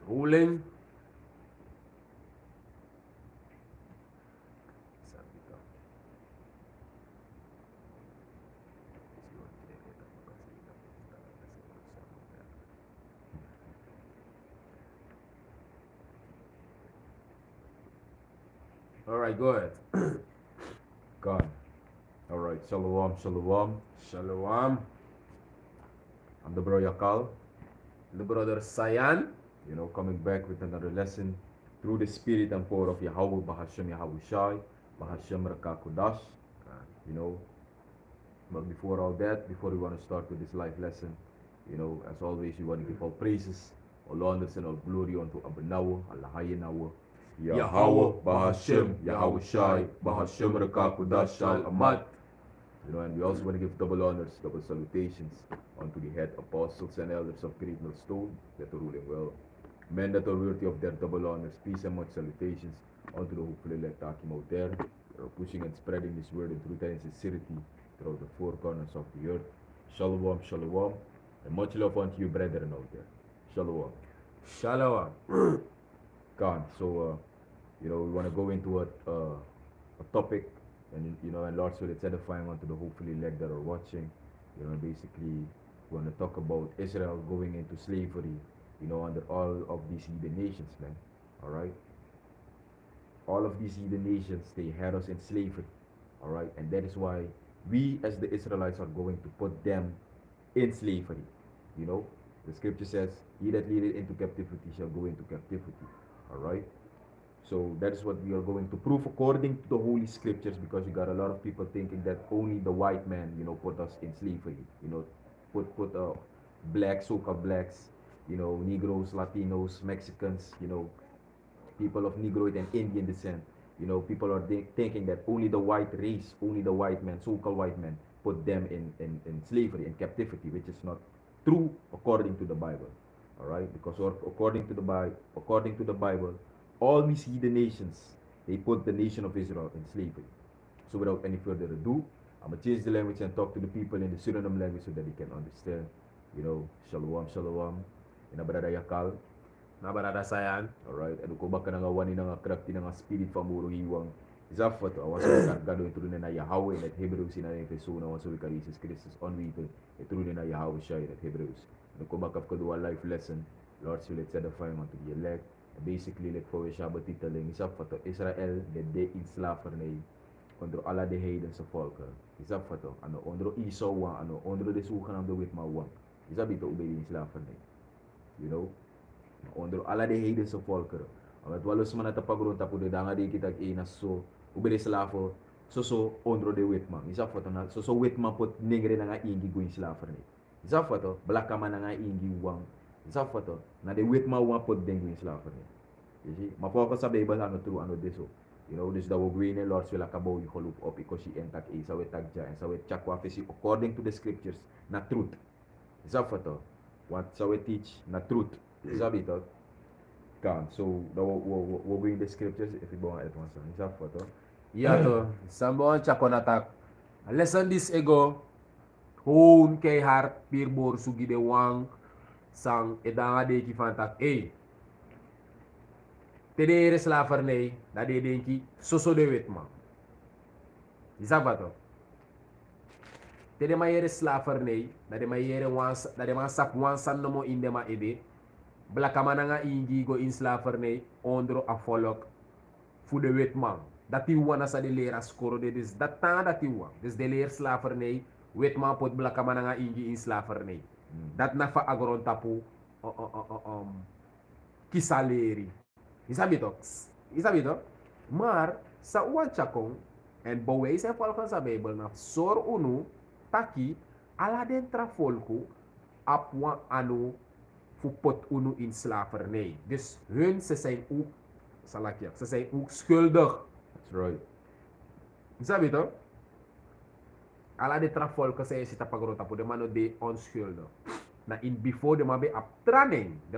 ruling. All right, go ahead. God. All right. Shalom, shalom. Shalom. I'm the bro Yakal. The brother Sayan. Coming back with another lesson through the spirit and power of Yahweh, Bahashem Yahweh Shai, Bahashem Rakakudash. You know, but before all that, before we want to start with this life lesson, as always, we want to give all praises, all honors, and all glory unto Abanawa, Allah Yahweh, Yahweh, Bahashem, Bahashem, Yahweh Shai, Bahashem Rakakudash, Shal Amat. Ahmad. And we also want to give double honors, double salutations unto the head apostles and elders of Great Millstone that are ruling well. Men that are worthy of their double honors, peace and much salutations unto the hopefully elect Hakim out there that are pushing and spreading this word in truth and sincerity throughout the four corners of the earth. Shalom, shalom, and much love unto you, brethren out there. Shalom. Shalom. Khan. So, we want to go into a topic, and Lord, so it's edifying unto the hopefully elect that are watching. Basically, we want to talk about Israel going into slavery, under all of these heathen nations, man. All right. All of these heathen nations, they had us in slavery. All right, and that is why we, as the Israelites, are going to put them in slavery. The scripture says, "He that leadeth into captivity shall go into captivity." All right. So that is what we are going to prove according to the Holy Scriptures, because you got a lot of people thinking that only the white man, put us in slavery. Put blacks, so-called blacks, Negroes, Latinos, Mexicans, people of Negroid and Indian descent. People are thinking that only the white race, only the white man, so-called white man, put them in slavery, in captivity, which is not true according to the Bible. All right, because according to the Bible, all these heathen nations, they put the nation of Israel in slavery. So without any further ado, I'm gonna change the language and talk to the people in the Suriname language so that they can understand. Shalom, shalom. Inabarada yakal. Nabarada Sayan. Alright, ano ko ba ka nga wani nga krafty nga spirit famuro hiwang Zafat, awas kargado yung turunin na Yahweh, at Hebrews sina yung persona, awas wika Jesus Christus, onweepel, yung turunin na Yahweh siya, at Hebrews. Ano ko makap ko duwa life lesson, Lord, so let's edify unto the elect. And basically, like for Shabbat titaling, Zafat, Israel, the day in Slavernij, onder alla de hedense volken. Zafat, ano, onder Esau, ano, onder de zogenaamde witmauwang. Zabito, ubedi in Slavernij. Onder alla de hedense volkeren. At walos man at pagron tapo de danga di kita ina so ubere slavo soso ondro de witman. Isa foto na soso witman pot negre na nga ingi guin slaver ni. Isa foto blaka man na nga ingi wang. Isa foto na de witman wang pot den guin slaver ni. You see? Mapoko sa Bible ano true ano deso. This daw green Lord sila kabaw yung holop op ikosi entak isa wet tagja and sa wet chakwa fesi according to the scriptures na truth. Isa foto what sa wet teach na truth. Isa bito kan. So, what we in the scriptures, if you want to add one song, is that photo? Iya to. Samboan chakonatak. Lesson this ego. Hoon kay heart pirbor sugi de wang sang edanga de ki fantak. Tede Slavernij, dat de denki soso de witman. Isa ba to? Tede mayere Slavernij, dat de mayere wans, dat de man sak wansan no mo inde ma ede. Blakamana nga ingi go in Slavernij ondro a volk voor de witman. Dat die wana sa de lera skoro de dus dat ta dat die wan. Dus de leer Slavernij witman pot blakamana nga ingi in Slavernij. Dat na fa agron tapu kisaleri. Isabito? Maar sa uwan chakong en bewijs en volgens sa Bijbel na sor unu taki ala den tra volku apwa anu pot unu in slavernij. Dus ze zijn ook, ze zijn ook schuldig. That's right. Sabi to? Ala de trafolka sa si tapagrota po de mano de onschuldig. Na in before de mabe ap training, de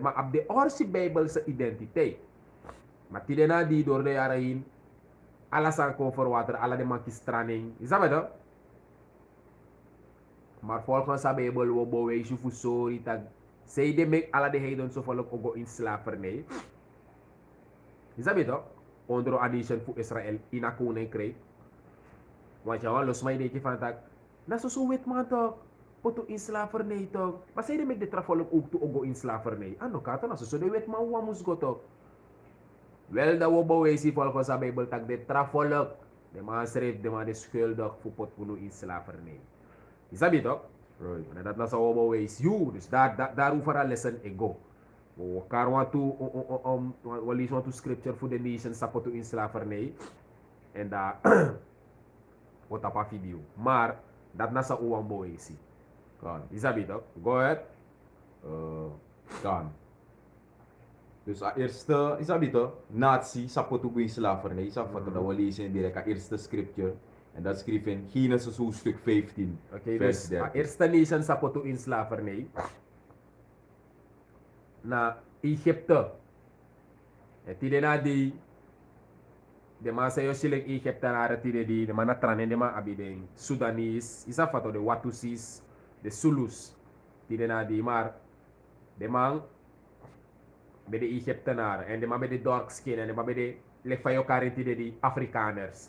ma ap de orsi Bible sa identiteit. Matide na di door de arahin ala sa ko for water ala de makis training. Sabi to? Maar volgens sa Bijbel wo bewijs fu sorry tag Say they make alle de heidens zo volk ook go in slavernij. Is dat beter? Ondro a nation voor Israël in a koninkrijk. Want ja, los mij denk je van dat. Dat is zo wit man toch? Poto in slavernij toch? Maar say they make de travolk ook to go in slavernij. Ano kato na so de wit man wa mus go toch? Wel dat we bewijzen volgens de Bijbel dat de travolk. De man schreef de man de schuldig voor pot in slavernij. Is dat beter? Right. En dat is wat we wijzen. Dus daar hoeven we lessen in go. We elkaar want to we lezen want to scripture voor de nation sapoto in slavernij. En daar wat op een video. Maar dat is wat we wijzen. Is dat beter? Go ahead. Kan. Dus a eerste, is dat beter? Nazi, sapoto in slavernij. Is dat wat we lezen in direct eerste scripture. En dat schreef in Genesis hoofdstuk 15. Oké, dus de eerste nation sapoto in slavernij. Na Egypte. En die na die de man say yo silek Egypte na retire di de man na tranen de man abideng Sudanese, isa fato de Watusis, de Zulus. Die na die maar de man bij de Egyptenaren en de man bij de dark skin en de man bij de lek van elkaar in die Afrikaners.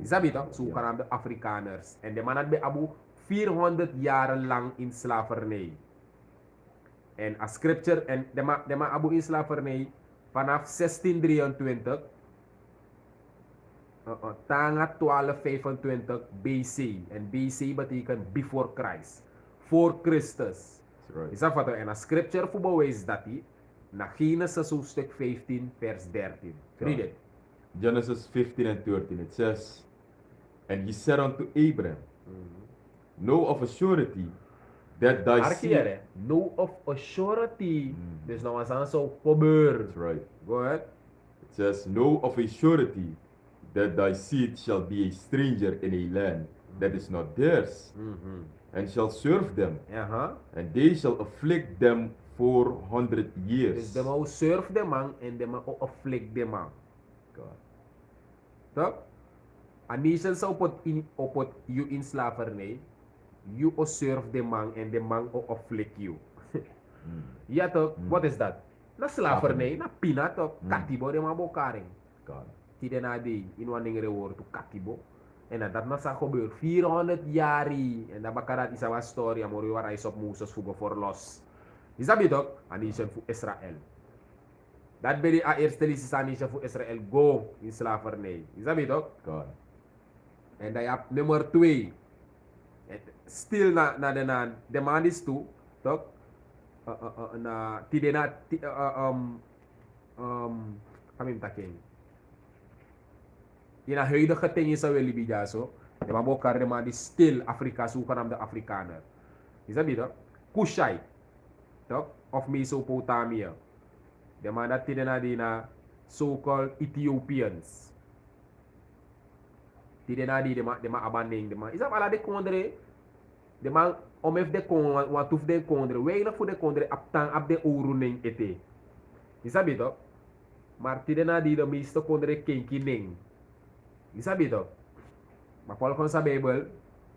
Is dat beter? Zo gaan de Afrikaners. En de man had bij Abu 400 jaar lang in slavernij. En als scripture, en de man Abu in slavernij vanaf 1623 tanga 1225 BC. En BC betekent before Christ. Voor Christus. Right. Is dat wat? En als scripture voor bewijs dat hij na Genesis hoofdstuk 15 vers 13. Read it. Genesis 15 and 13, it says, And he said unto Abraham, Know of a surety that thy seed... Know of a surety. Dus nou was aan zo gebeuren. That's right. Go ahead. It says, Know of a surety that thy seed shall be a stranger in a land that is not theirs, and shall serve them, and they shall afflict them 400 years. Dus de man serve de man en de man afflict de man. Toch? A nation zou op you in slavernij, you serve de man en de man afflict you. Ja toch? Wat is dat? Na slavernij, na pina toch? Katibo de man bokaring. Tide na di, in wanneer woord to katibo. En dat na sa gebeur 400 jaar. En dat bakarat is een story, amor waar hij op Moses voor los. Is dat beter? A nation voor Israël. Dat ben je eerste lisis a nation voor Israël go in slavernij. Is dat beter? En dan heb nummer 2. Stil na de man is toe, toch? Na tide na kami taken. In een huidige ting is wel libida zo. De man bokar de man die stil Afrika zoeken aan de Afrikaner. Is dat beter? Kushite. Toch? Of Mesopotamia. De man dat tiden na die na so-called Ethiopians. Tiden na die de man abaning de man. Is dat ala de kondre? De man omef de kondre, wat hoef de kondre. Weinig voor de kondre aptang ap de oruning ete. Is dat beter? Maar tiden na die de meeste kondre kenkining. Is dat beter? Maar volgens de Bijbel,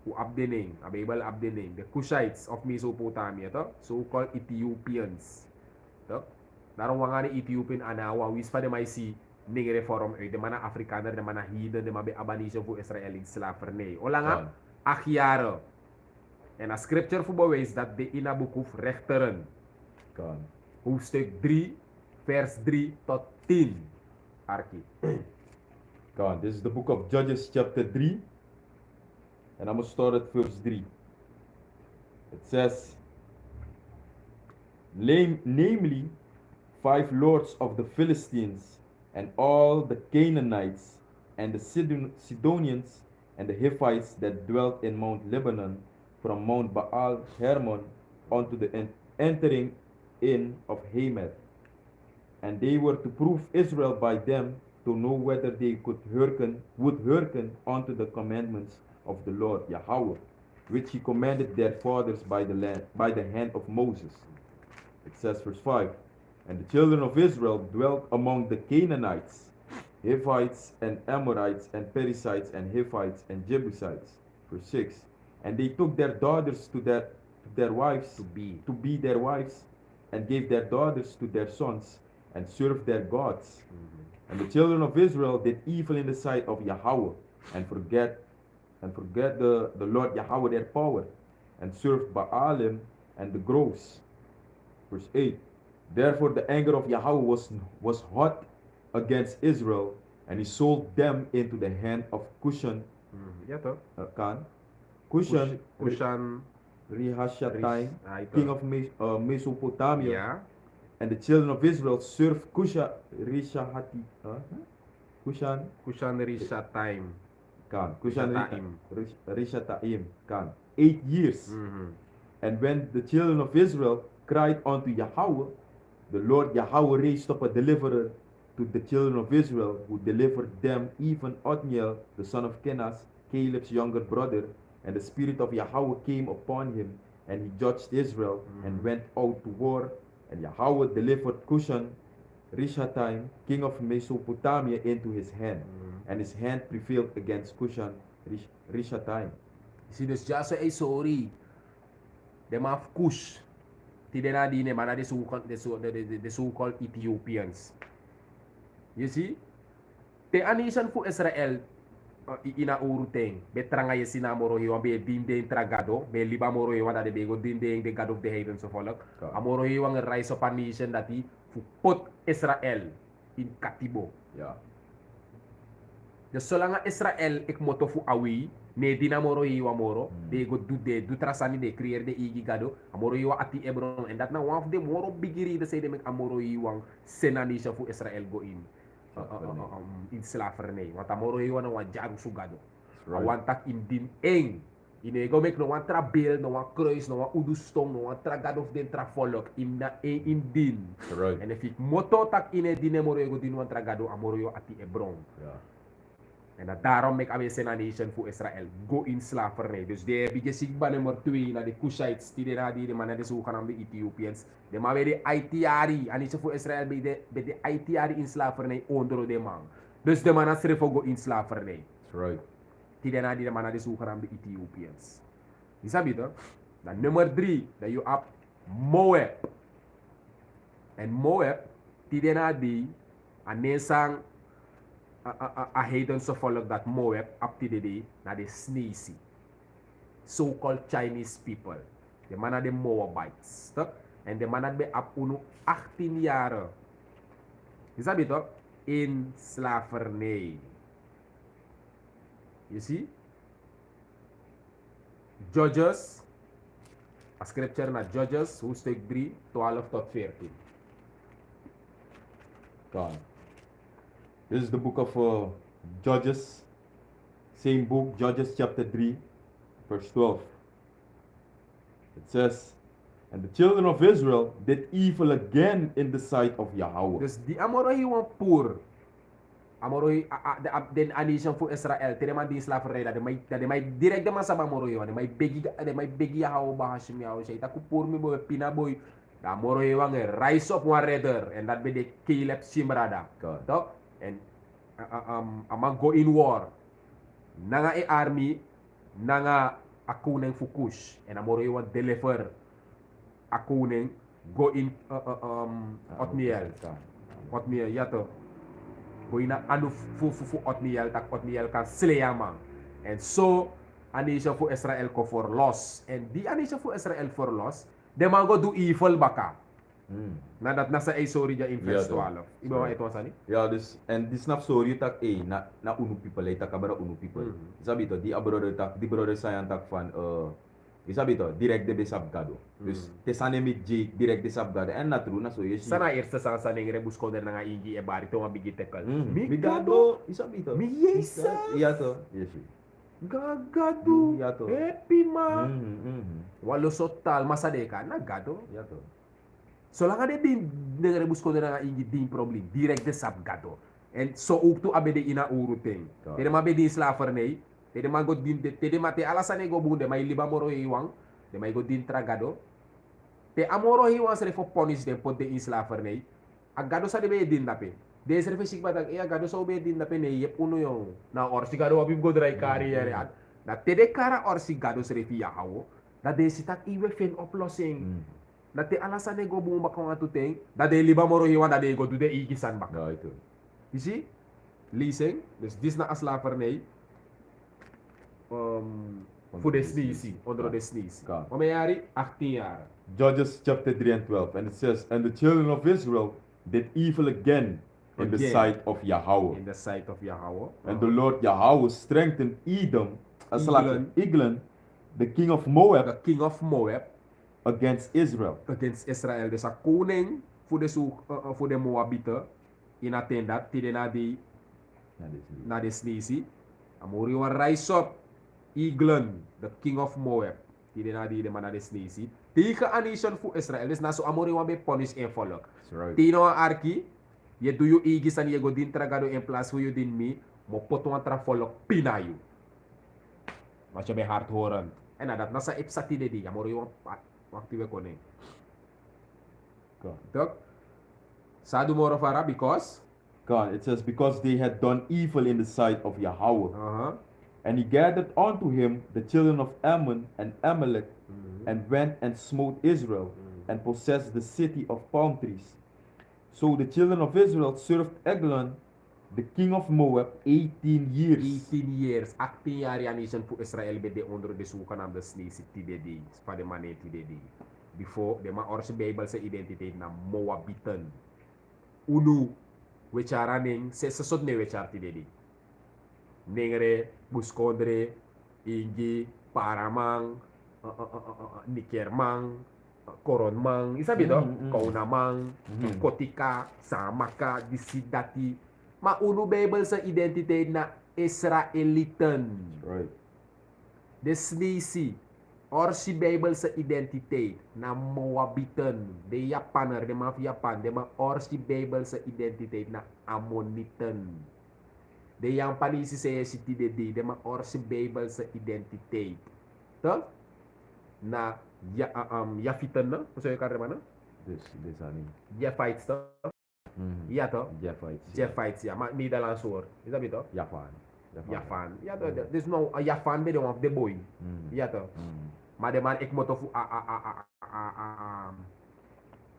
hoe abdening, de Bijbel abdening, de Kushites of Mesopotamia, toch? So-called Ethiopians, toch? Daarom wanneer de Ethiopian anawa, wist van de mij ning reform uit, de man Afrikaner, de man Heiden, de man bij Abanische voor Israël in slavernij. Olanga, 8 jaar. En als scripture voor bewijs dat de in boek of rechteren. Hoofdstuk 3, vers 3 tot 10. Arki. This is the book of Judges chapter 3. And I'm going to start at verse 3. It says, namely, 5 lords of the Philistines, and all the Canaanites, and the Sidonians, and the Hittites that dwelt in Mount Lebanon, from Mount Baal Hermon unto the entering in of Hamath. And they were to prove Israel by them, to know whether they would hearken unto the commandments of the Lord Yahweh, which he commanded their fathers by the hand of Moses. It says, verse 5, And the children of Israel dwelt among the Canaanites, Hittites and Amorites and Perizzites and Hittites and Jebusites. Verse 6, And they took their daughters to their wives to be. to be their wives, and gave their daughters to their sons, and served their gods. And the children of Israel did evil in the sight of Yahweh, and forget the Lord Yahweh their power, and served Baalim and the groves. Verse 8. Therefore the anger of Yahweh was hot against Israel, and he sold them into the hand of Cushan, Cushan Rihashatai, king of Mesopotamia. Yeah. And the children of Israel served Cushan Rishathaim. Rishataim 8 years. And when the children of Israel cried unto Yahweh, the Lord Yahweh raised up a deliverer to the children of Israel, who delivered them, even Othniel, the son of Kenaz, Caleb's younger brother. And the spirit of Yahweh came upon him, and he judged Israel, and went out to war. And Yahweh delivered Cushan Rishathaim, king of Mesopotamia, into his hand. And his hand prevailed against Cushan Rishathaim. See, dus ja so sorry. De man of Cush. Tidena dine mana the so-called Ethiopians. You see? Te anisan fu Israel ina uruteng. Betranga ye sinamoro hiwa be dinde tragado. Be liba moro hiwa da de bego dinde the God of the heavens of all. Amoro hiwa ng rise of a nation that he fu put Israel in katibo. Yeah. Dus zolang Israel ik moto fu awi, ne dinamoro hiwa moro, de go do trasani de creëer de igi gado, amoro hiwa ati Hebron, and that na one of the moro bigiri de say de mek amoro hiwa senanisha fu Israel go in Slavernij. Want amoro hiwa na wan jaru sugado. Awan tak in din eng. Inego mek no wan trabel, no wan kruis, no wan udustong, no wan tragado of den trafolok in na in din. Right. And if ik moto tak ine dinemoro hiwa din wan tragado, amoro hiwa ati Hebron. Yeah. En dat daarom make a nation voor Israël go in slavernij. Dus de hebben sigba nummer 2 naar de Cushites, die de mannen de zogenaamde Ethiopians. De maar bij de Aitiari, en niet voor Israël bij de Aitiari in slavernij onder de man. Dus de mannen schreef go in slavernij. That's right. Die de mannen de zogenaamde Ethiopians. Is dat beter? Dan nummer 3, dat je hebt Moab. En Moab, die aan a heidense volk dat Moab up to the day na de Sneezy, so-called Chinese people. De man de Moabites. En de man be up 18 jaar. Is dat beter? In slavernij. You see? Judges, a scripture na Judges, hoofdstuk 3, 12 tot 14. God. This is the book of Judges, same book, Judges chapter 3, verse 12. It says, and the children of Israel did evil again in the sight of Yahweh. Dus die amorohi wan poor. Amorohi den anishan fu Israel. Tere man di slavernij dat de mai direct de man sa amorohi wan. De mai begi Yahweh bahashim Yahweh. Shay ta ku poor mi boy pina boy. Da amorohi wan rise up one redder. And that be de Caleb Simrada. Toch? And amang go in war. Nanga e army. Nanga akuning fukush. And amorohi wan deliver. Akuning go in Othniel. Othniel, ja toch? Go in anu fu Othniel, tak Othniel kan sleyaman. And so, anisha fu Israel ko for loss. And di anisha fu Israel for loss, de man go do evil baka. Na dat nasa ay sorry ja in verse 12. Iba ba ito sani? Ja, dus en die snap sorry tak na unu people, tak kabara unu people. Sabi to, di brother tak, di brother sayan tak van sabi to, direct de besab gado. Dus te sanemit J direct de sab gado. En na true na so yes. Sana eerste sa saning rebus ko na nga ingi e bari to mabigi tekal. Migado, isabi to. Miyesa. Iya to. Yes. Gagado. Iya to. Happy ma. Walo sotal masadeka na gado. Iya to. So lang ade din rebus ko na nga ingi din problem direct de sab gado. And so ook to abede ina uruteng. Tede mabedi slavernij. Tede magot din tede mate alasane go bunde may liba moro iwang. De may go din tragado. Te amoro hiwang sa refo punish dem pod de in slavernij. Agado sa de be din dape. De sa refo sigba tag agado sa be din dape ne yep uno yung na or sigado wabim go dry kari yare at. Na tede kara or sigado sa refi yahawo. Dat de sitak iwe fin oplossing. Dat de alasan go boom bak nga tuteng. Dat de liba moro hiwan dat de go do de igisan bak. Ja, itu. You see? Leasing. Dus dis na slavernij. Voor de sneezy. Onder de sneezy. Hoe jari? 18 jaar. Judges chapter 3 and 12. And it says, and the children of Israel did evil again in the sight of Yahweh. In the sight of Yahweh. And the Lord Yahweh strengthened Edom, Eglon, the king of Moab. The king of Moab. Against Israel. Against Israel. Dus een koning voor de Moabieten. In attendat. Tide na de sneezy. Amori wa rise up. Eglon, the king of Moab. Tide na de man na de sneezy. Tegen een nation voor Israel. Dus na so amori wa be punish en volk. Tino arki. Je doe je igis en je go din tragado in plaats voor je din mi. Mo poto an tra volk pina you. Maar je be hard horen. En dat nasa ipsati de di. Amori wa waktu we koning. Dok. Sadu moro fara because. God, it says because they had done evil in the sight of Yahweh. And he gathered unto him the children of Ammon and Amalek, and went and smote Israel, and possessed the city of palm trees. So the children of Israel served Eglon, the king of Moab, 18 years. 18 years. 18 jaar ja nation voor Israël bij de onder de zogenaamde sneeuwse TDD. Van de mannen TDD. Before de ma orse Bijbelse identiteit na Moabieten. Unu, wecharaning, se sot ne wechar TDD. Nengre, Buskondre, Ingi, Paramang, Nikermang, Koronmang, isabi to? Kaunamang, Kotika, Samaka, Disidati. Ma unu Bijbel sa identiteit na Israeliten. Right. De sneezy. Or si Bijbel sa identiteit na Moabitan. De Japaner, de ma Japan. De ma or si Bijbel sa identiteit na Ammonitan. De Japanese say si TDD. De ma or si Bijbel sa identiteit. To? Na Jafitan na? Kung sa'yo ka rin na? This ani. Jafites to? Ja toch? Japhites, ja. Maar Nederlands woord. Is dat toch? Japan. Ja toch. Dus nou, Japan ben je of de boy. Ja toch? Maar de man, ik moet of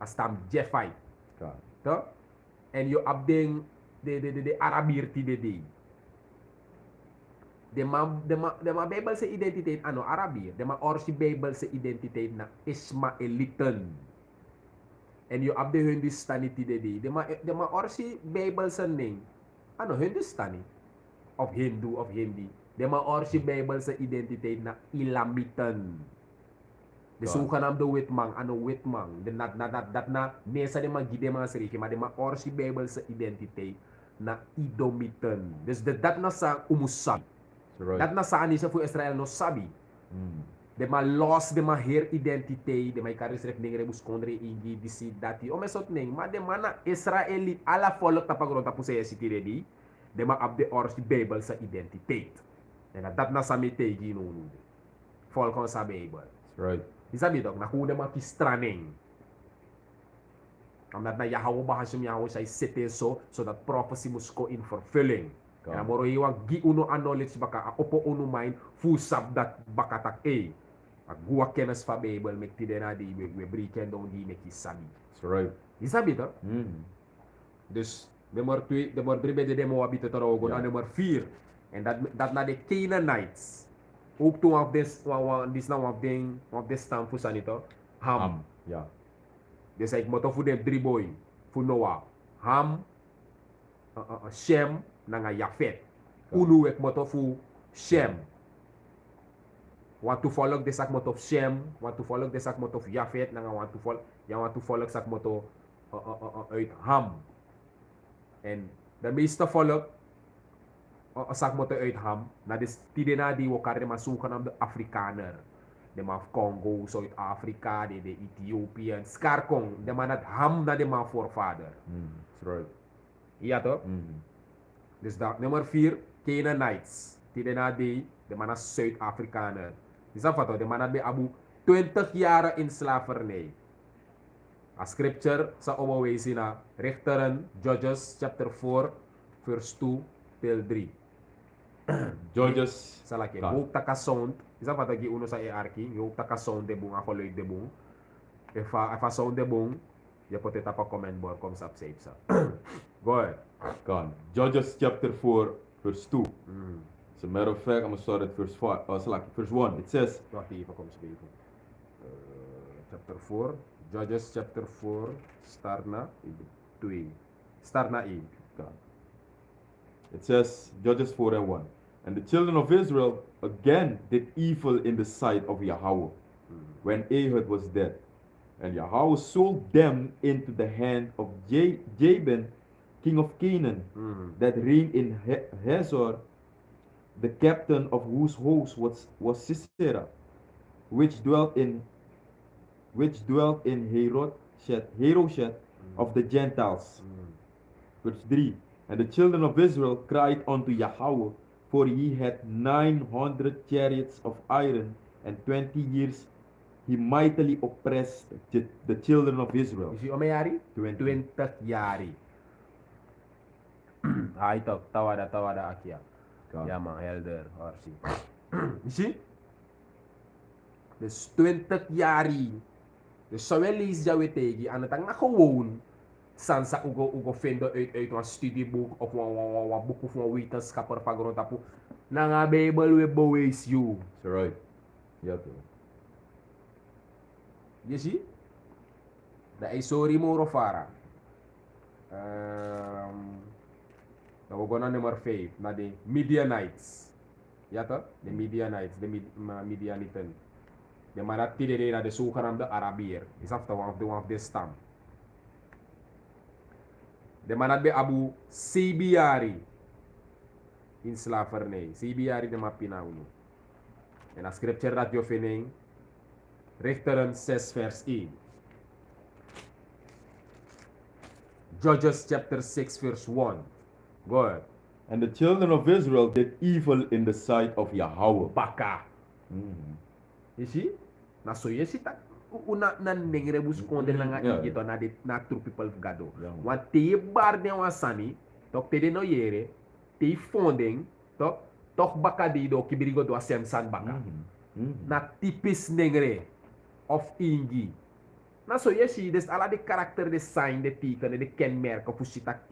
a stam Japhite. Toch? En je op de Arabier TDD. De man Bijbelse identiteit aan Arabier. De man orsi Bijbelse identiteit na Ismaeliten. En je op de Hindustani TDD. De ma orsi Bijbelse ning. Ano, Hindustani. Of Hindu of Hindi. De ma orsi Bijbelse identiteit na Ilamiten. De zogenaamde witman. Ano witman. Dat na mesa de ma gide ma seriki. Maar de ma orsi Bijbelse identiteit na Idomiten. Dus dat na sa umusabi. Dat na sa anisa voor Israël no sabi. De ma lost de ma her identiteit, de ma ikaris ref ningre buskondre ingi disi dati. O mesot ning, ma de mana Israelit ala volk tapagron tapu sa city ready. De ma ab de ors Bijbel sa identiteit. En dat na sa metegi no no. Volk on sa Bijbel. Right. Isabi dok na hoe de ma kistraning. Omdat na Yahweh bahasum Yahweh say sete so that prophecy must go in fulfilling. En dan moro iwa gi uno knowledge baka a opo uno mind fu sab dat baka tak a gua kennis van Bijbel met die na die we breken down die met die sabi. That's right. Die sabi to? Dus nummer 2, nummer 3 bij de Moabieten te rogo, dan nummer 4. En dat na de Canaanites. Ook toen op dit nou op dit stam voor sanito. Ham. Ja. Dus ik moet voor de 3 boy voor Noah. Ham, Shem, nanga Jafet. Unu ek moet voor Shem. Want toevallig de sak moet op Shem, want toevallig de sak moet op Jafet, want toevallig sak moet uit Ham. En de meeste volk sak moet uit Ham, na de tidena die elkaar de zoeken naar de Afrikaner. De man Congo, Zuid-Afrika, de Ethiopië, Skarkong, de man dat Ham naar de man voorvader. That's right. Ja toch? Dus dat nummer 4, Canaanites. Tidena die de man Zuid-Afrikaner. Is dat wat? De man had bij Abu 20 jaar in slavernij. A scripture sa omawezen na Richteren, Judges chapter 4, verse 2 till 3. Judges. Salaki, God. buuk taka sound. Isa pa tagi uno sa arki, yung taka sound de bung ako loy de bung. If a sound de bung, ya pote tapa comment board comes up safe sa. Go ahead. God. Judges chapter 4, verse 2. Mm. As a matter of fact, I'm going to start at verse 5. Verse 1. It says, Wacht even, kom eens even. Chapter 4. Judges chapter 4. Start na 2. Start na 1. God. It says, Judges 4 and 1. And the children of Israel again did evil in the sight of Yahweh when Ehud was dead. And Yahweh sold them into the hand of Jabin, king of Canaan, that reigned in Hazor, the captain of whose host was Sisera, which dwelt in Heroshet of the Gentiles. Verse 3. And the children of Israel cried unto Yahweh, for he had 900 chariots of iron, and 20 years he mightily oppressed the children of Israel. Isi omayari? 20 yari. Ito, tawada akia. God. Ja man, helder, Orsi. You see? Dus 20 jari. Dus zo wel lees je weer tegen. En het hangt gewoon. Sansa ugo vinden uit een studieboek of een boek of een wetenschapper van grond tapu. Na nga Bijbel we bewijs you. That's right. Ja toch. You see? Dat is sorry moro fara. Dan we gaan naar nummer 5. Naar de Midianites. Ja toch? De Midianites. De Midianiten. De man dat tidere naar de zogenaamde Arabier. Is after one of de stam. De man dat bij Abu Sibiari. In Slavernij. Sibiari de mapina uno. En als scripture dat je vindt. Richteren 6 vers 1. Judges chapter 6 verse 1. Go ahead. And the children of Israel did evil in the sight of Yahweh. Baka. You see? Na so you see that una na nengre buskonde na nga igito na true people gado. Want te bar de wasani, tok te de no yere, te fonding, tok baka di do kibirigo do asem san baka. Na tipis nengre of ingi. Na so you see des ala de karakter de sign de teken de kenmerk of sitak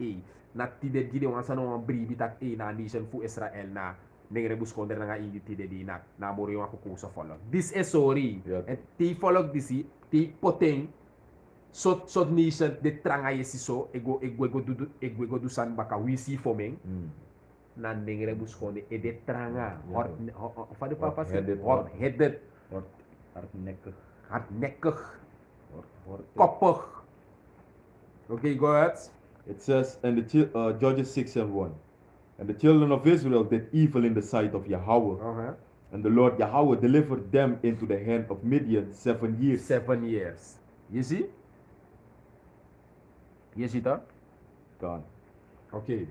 na tide di de wansa no bribi tak na nation fu Israel na nengre buskonde na nga ingi tide di na mori wa ko so follow. This is sorry. And ti follow disi ti poteng sot nation de tranga yesiso ego du san baka wisi fomeng. Na nengre buskonde e de tranga of de papa headed hardnekkig koppig. Okay, go ahead. It says, and the Judges 6 and 1. And the children of Israel did evil in the sight of Yahweh. And the Lord Yahweh delivered them into the hand of Midian 7 years. 7 years. You see? You see that? God. Okay.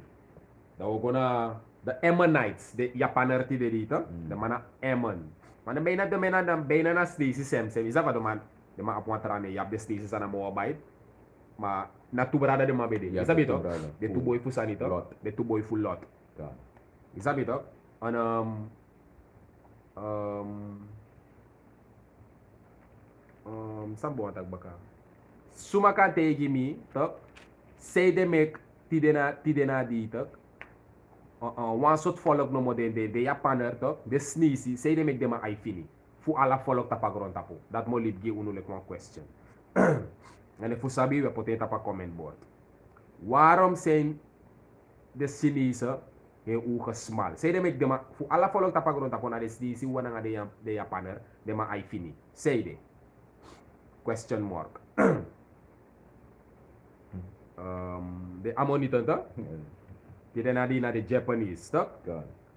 Now we're gonna the Ammonites, the Japaner ti dito, the mana Ammon. Mana bayna na stisi sem isa pa man, de ma apuantara ne yap de stisi sana Moabite. Ma natubrada de mabede. Isa bito? De tuboy fu sanito, de tuboy fu lot. God. Isa bito? Sambo atag baka. Sumakante gimi, tok. Say de mek tidena dito. One shot follow no mo de Japaner tok. De sneezy, say de mek de ma ay fini. Fu ala follow tapagron tapo. That mo lead gi uno like one question. En fu sabi we poteta pa comment board. Waarom zijn de Chinese heel smal? Say de mek de ma fu ala follow tapagron tapo na de sneezy wana nga de Japaner de ma ay fini. Say de. Question mark. De Ammonieten toch? Die dan naar de Japanese toch?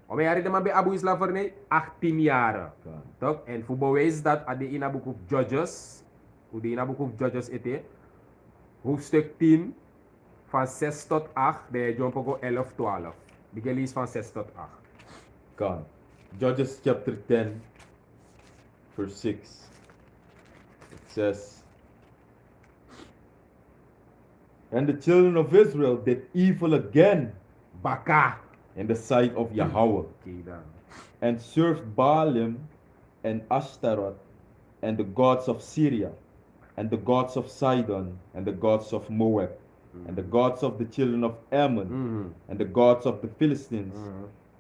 Om je de man bij Abu Slavernij 18 jaar toch? En voor bewijs dat aan de ina boek of Judges, hoe de ina boek of Judges ete, hoofdstuk 10 van 6 tot 8, de John Pogo 11, 12. Die gelees van 6 tot 8. God. Judges chapter 10 verse 6. It says, and the children of Israel did evil again. Baka. in the sight of Yahweh, Oké dan. and served Baalim and Ashtaroth, and the gods of Syria, and the gods of Sidon, and the gods of Moab, and the gods of the children of Ammon, and the gods of the Philistines,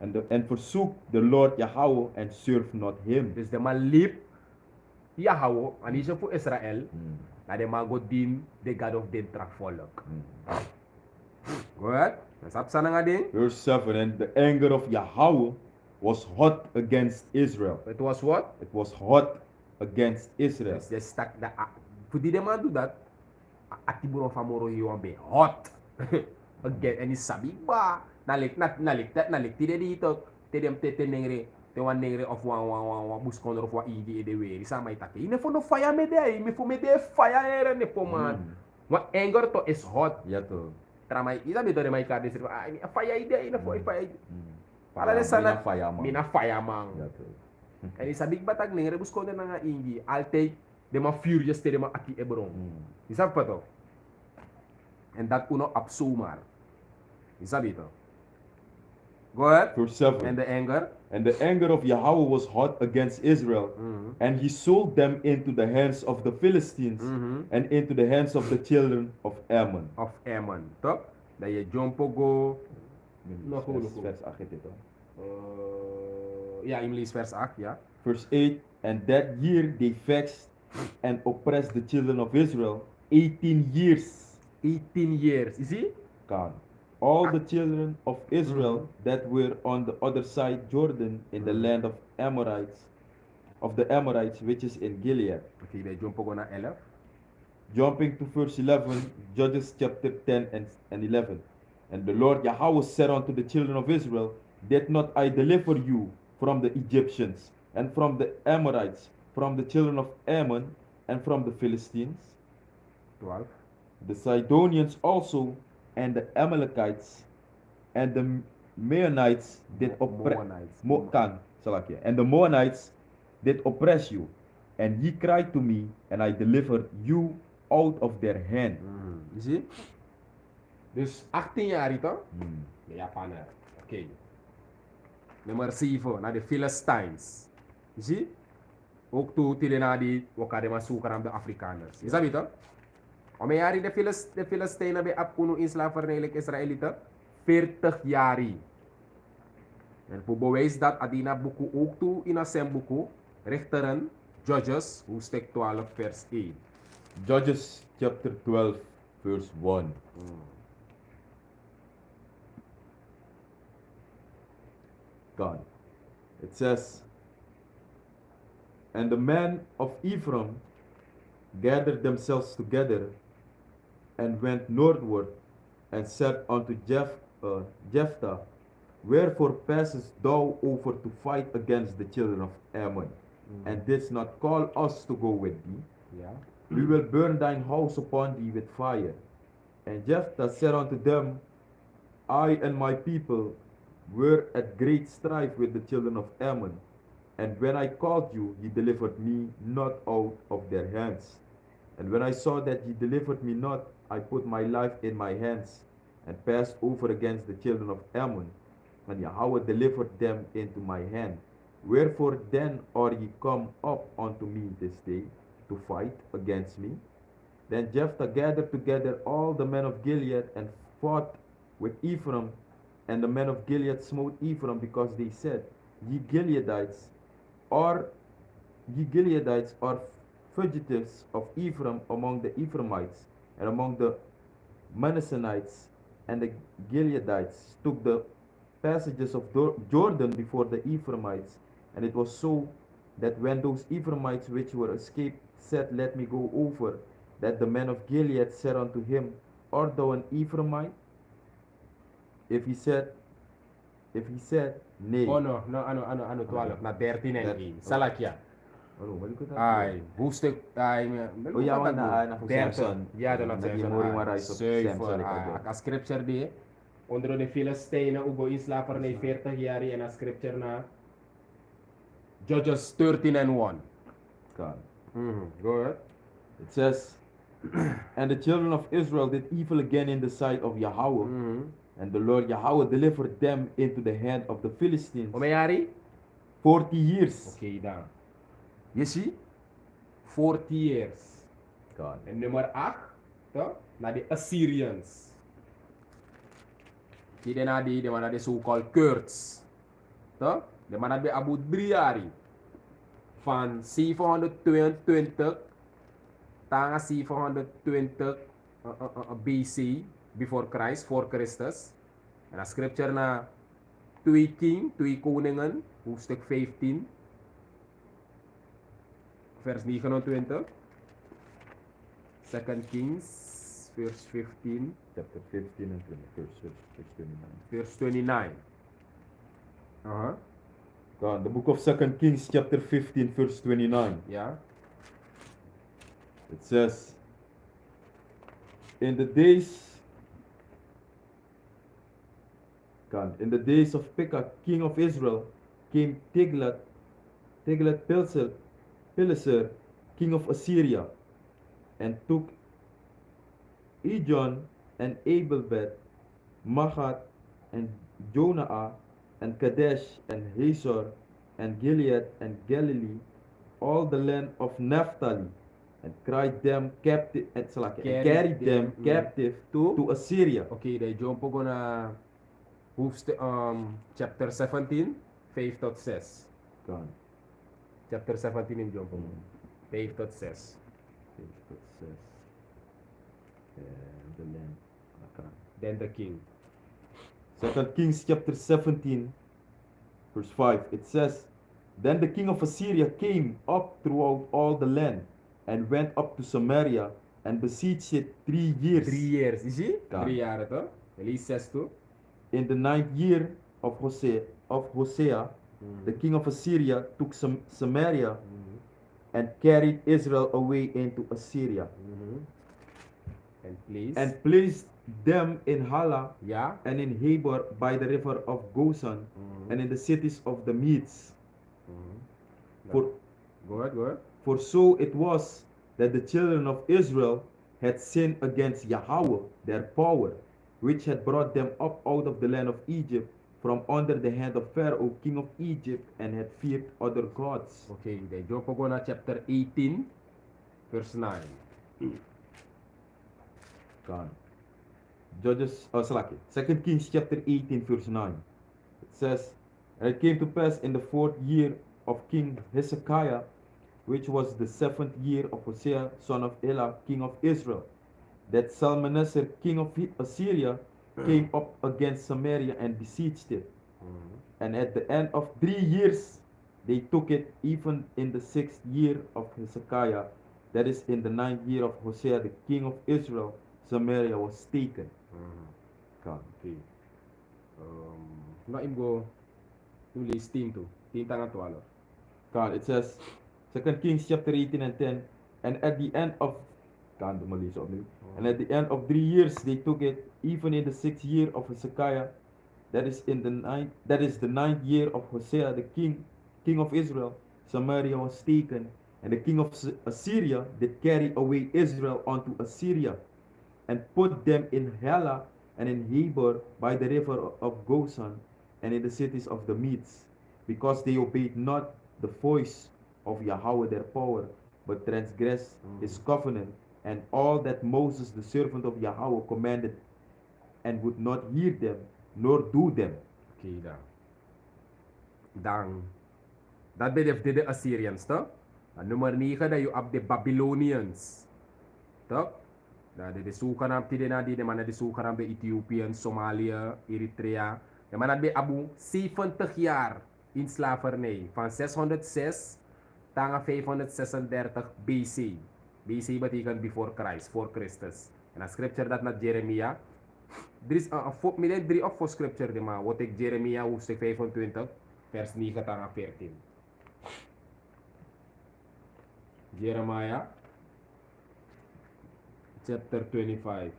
and forsook the Lord Yahweh and served not him. Dus de man liep Yahweh en is voor Israël. Na de man go dien de God of den trak volk. Goed? Dat is sana nga ding. Verse 7, and the anger of Yahweh was hot against Israel. It was what? It was hot against Israel. Dus de stak da voor die de man doet dat. Atiburo famoro hiyo be hot. Again en is sabi ba. Nalik tide dito. Tedem tete nengre. Te wan nengre of wan buskonder of wan igi de weer. Isa mai take. Ine for no fire me de. Me for me de fire ere ne po man. Wan anger to is hot. Ja to. Tramai isa be dore mai kade sir. Ah, fire ide ine for fire. Ala de Mina sana fireman. mina fireman. Ja to. En isa big batag nengre buskonder na nga igi. Altyd de man furious te de man aki ebron. Isa pa to. En dat uno absumar. Isa bito. Go ahead. Verse 7. And the anger. And the anger of Yahweh was hot against Israel, and he sold them into the hands of the Philistines and into the hands of the children of Ammon. Of Ammon. Toch? Dat je jumpo go. Nog hoe Vers 8 is dit, hoor. Ja, ik lees vers 8, ja. Verse 8. And that year they vexed and oppressed the children of Israel 18 years. 18 years. You see? God. All the children of Israel that were on the other side Jordan in the land of the Amorites, which is in Gilead. Oké, dan jumpo go naar 11. Jumping to verse 11, Judges chapter 10 and 11. And the Lord Yahweh said unto the children of Israel, did not I deliver you from the Egyptians, and from the Amorites, from the children of Ammon, and from the Philistines? 12. The Sidonians also, and the Amalekites, and the Meunites did oppress and the Moabites did oppress you, and ye cried to me, and I delivered you out of their hand. You see? Dus 18 jaar ito. De Japaner. Oké. Nummer 7, naar de Philistines. You see? Ook toe tili na die wakade masukan aan de Afrikaners. Is dat ito? Omayari de Filistijnen bij Apkuno in slavernij like Israëlieten 40 jaar. En voor bewijs dat Adina boeken ook toe in een boeken Richteren, Judges, hoofdstuk 12 vers 1. Judges chapter 12 verse 1. God. It says, and the men of Ephraim gathered themselves together and went northward and said unto Jephthah, wherefore passest thou over to fight against the children of Ammon, and didst not call us to go with thee? Yeah. We will burn thine house upon thee with fire. And Jephthah said unto them, I and my people were at great strife with the children of Ammon, and when I called you, ye delivered me not out of their hands. And when I saw that ye delivered me not, I put my life in my hands, and passed over against the children of Ammon, and Yahweh delivered them into my hand. Wherefore then are ye come up unto me this day to fight against me? Then Jephthah gathered together all the men of Gilead, and fought with Ephraim, and the men of Gilead smote Ephraim, because they said, Ye Gileadites are fugitives of Ephraim among the Ephraimites, and among the Manassanites, and the Gileadites took the passages of Jordan before the Ephraimites. And it was so that when those Ephraimites which were escaped said, Let me go over, that the men of Gilead said unto him, Art thou an Ephraimite? If he said, Nay. Oh no, ano 12, na 13 en 1. Salakia. Ay, hoofdstuk, ay, Oh ja, want na Samson. Ja, dan Samson. Samson. Als scripture die, onder de Filistijnen, Ugo in slavernij 40 jaar en als scripture na Judges 13 and 1. God. Go ahead. It says, And the children of Israel did evil again in the sight of Yahweh, And the Lord Yahweh delivered them into the hand of the Philistines. Hoe jari? 40 years. Oké dan. Je ziet? 40 years. God. En nummer 8, toch? Naar de Assyrians. Die na die mana de so-called Kurds. Toch? De mana be Abu 3 jaar. Van 722 tanga 720 BC, before Christ, voor Christus. En dan scripture na 2 Koningen, hoofdstuk 15, vers 29. 2 Kings, verse 15. Chapter 15 and 20, verse 29. Verse 29. God, the book of 2 Kings, chapter 15, verse 29. Ja. It says, in the days of Pekah, king of Israel, came Tiglath-Pileser, king of Assyria, and took Ijon and Abelbeth, Machath and Jonah, and Kadesh and Hazor, and Gilead and Galilee, all the land of Naphtali, and carried them captive captive to Assyria. Okay, they jump ook naar hoofdstuk chapter 17, 5 tot 6. God. Chapter 17 in jump 5 tot 6. 5 tot 6. The land. Then the king. 2 Kings chapter 17, verse 5. It says, then the king of Assyria came up throughout all the land, and went up to Samaria, and besieged it 3 years. 3 years, you see? God. 3 jaar toch? Release 6 toe. In the 9th year of Hosea, the king of Assyria took Samaria and carried Israel away into Assyria. And placed them in Hala and in Habor by the river of Gozan, and in the cities of the Medes. Go ahead. For so it was that the children of Israel had sinned against Yahweh, their power, which had brought them up out of the land of Egypt from under the hand of Pharaoh, king of Egypt, and had feared other gods. Okay, they jump go na chapter 18, verse 9. God. Judges, 2 Kings chapter 18, verse 9. It says, and it came to pass in the 4th year of King Hezekiah, which was the 7th year of Hosea, son of Elah, king of Israel, that Salmanassar, king of Assyria, came up against Samaria and besieged it. And at the end of 3 years, they took it, even in the 6th year of Hezekiah, that is in the 9th year of Hosea, the king of Israel, Samaria was taken. God. Okay. Nou, go to lees 10 to 10 tangan 12. God, it says, 2 Kings chapter 18 and 10, and at the end of and at the end of 3 years they took it, even in the 6th year of Hezekiah, that is the 9th year of Hosea, the king of Israel, Samaria was taken, and the king of Assyria did carry away Israel unto Assyria, and put them in Hala and in Habor by the river of Gozan, and in the cities of the Medes, because they obeyed not the voice of Yahweh their power, but transgressed his covenant, and all that Moses the servant of Yahweh commanded, and would not hear them, nor do them. Okay, dan. Dat betreft de Assyrians, toch? En nummer 9, dat je op de Babylonians. Toch? Dat de zogenaamd die man de zogenaamd Ethiopië, Somalië, Eritrea. De man bij Abu 70 jaar in slavernij. Van 606 tot 536 BC. BC betekent before Christ, voor Christus. En dan scripture dat naar Jeremia. Er is een 3 of 4 scripture, maar wat ik Jeremia hoofdstuk 25, vers 9 tot 14. Jeremiah chapter 25.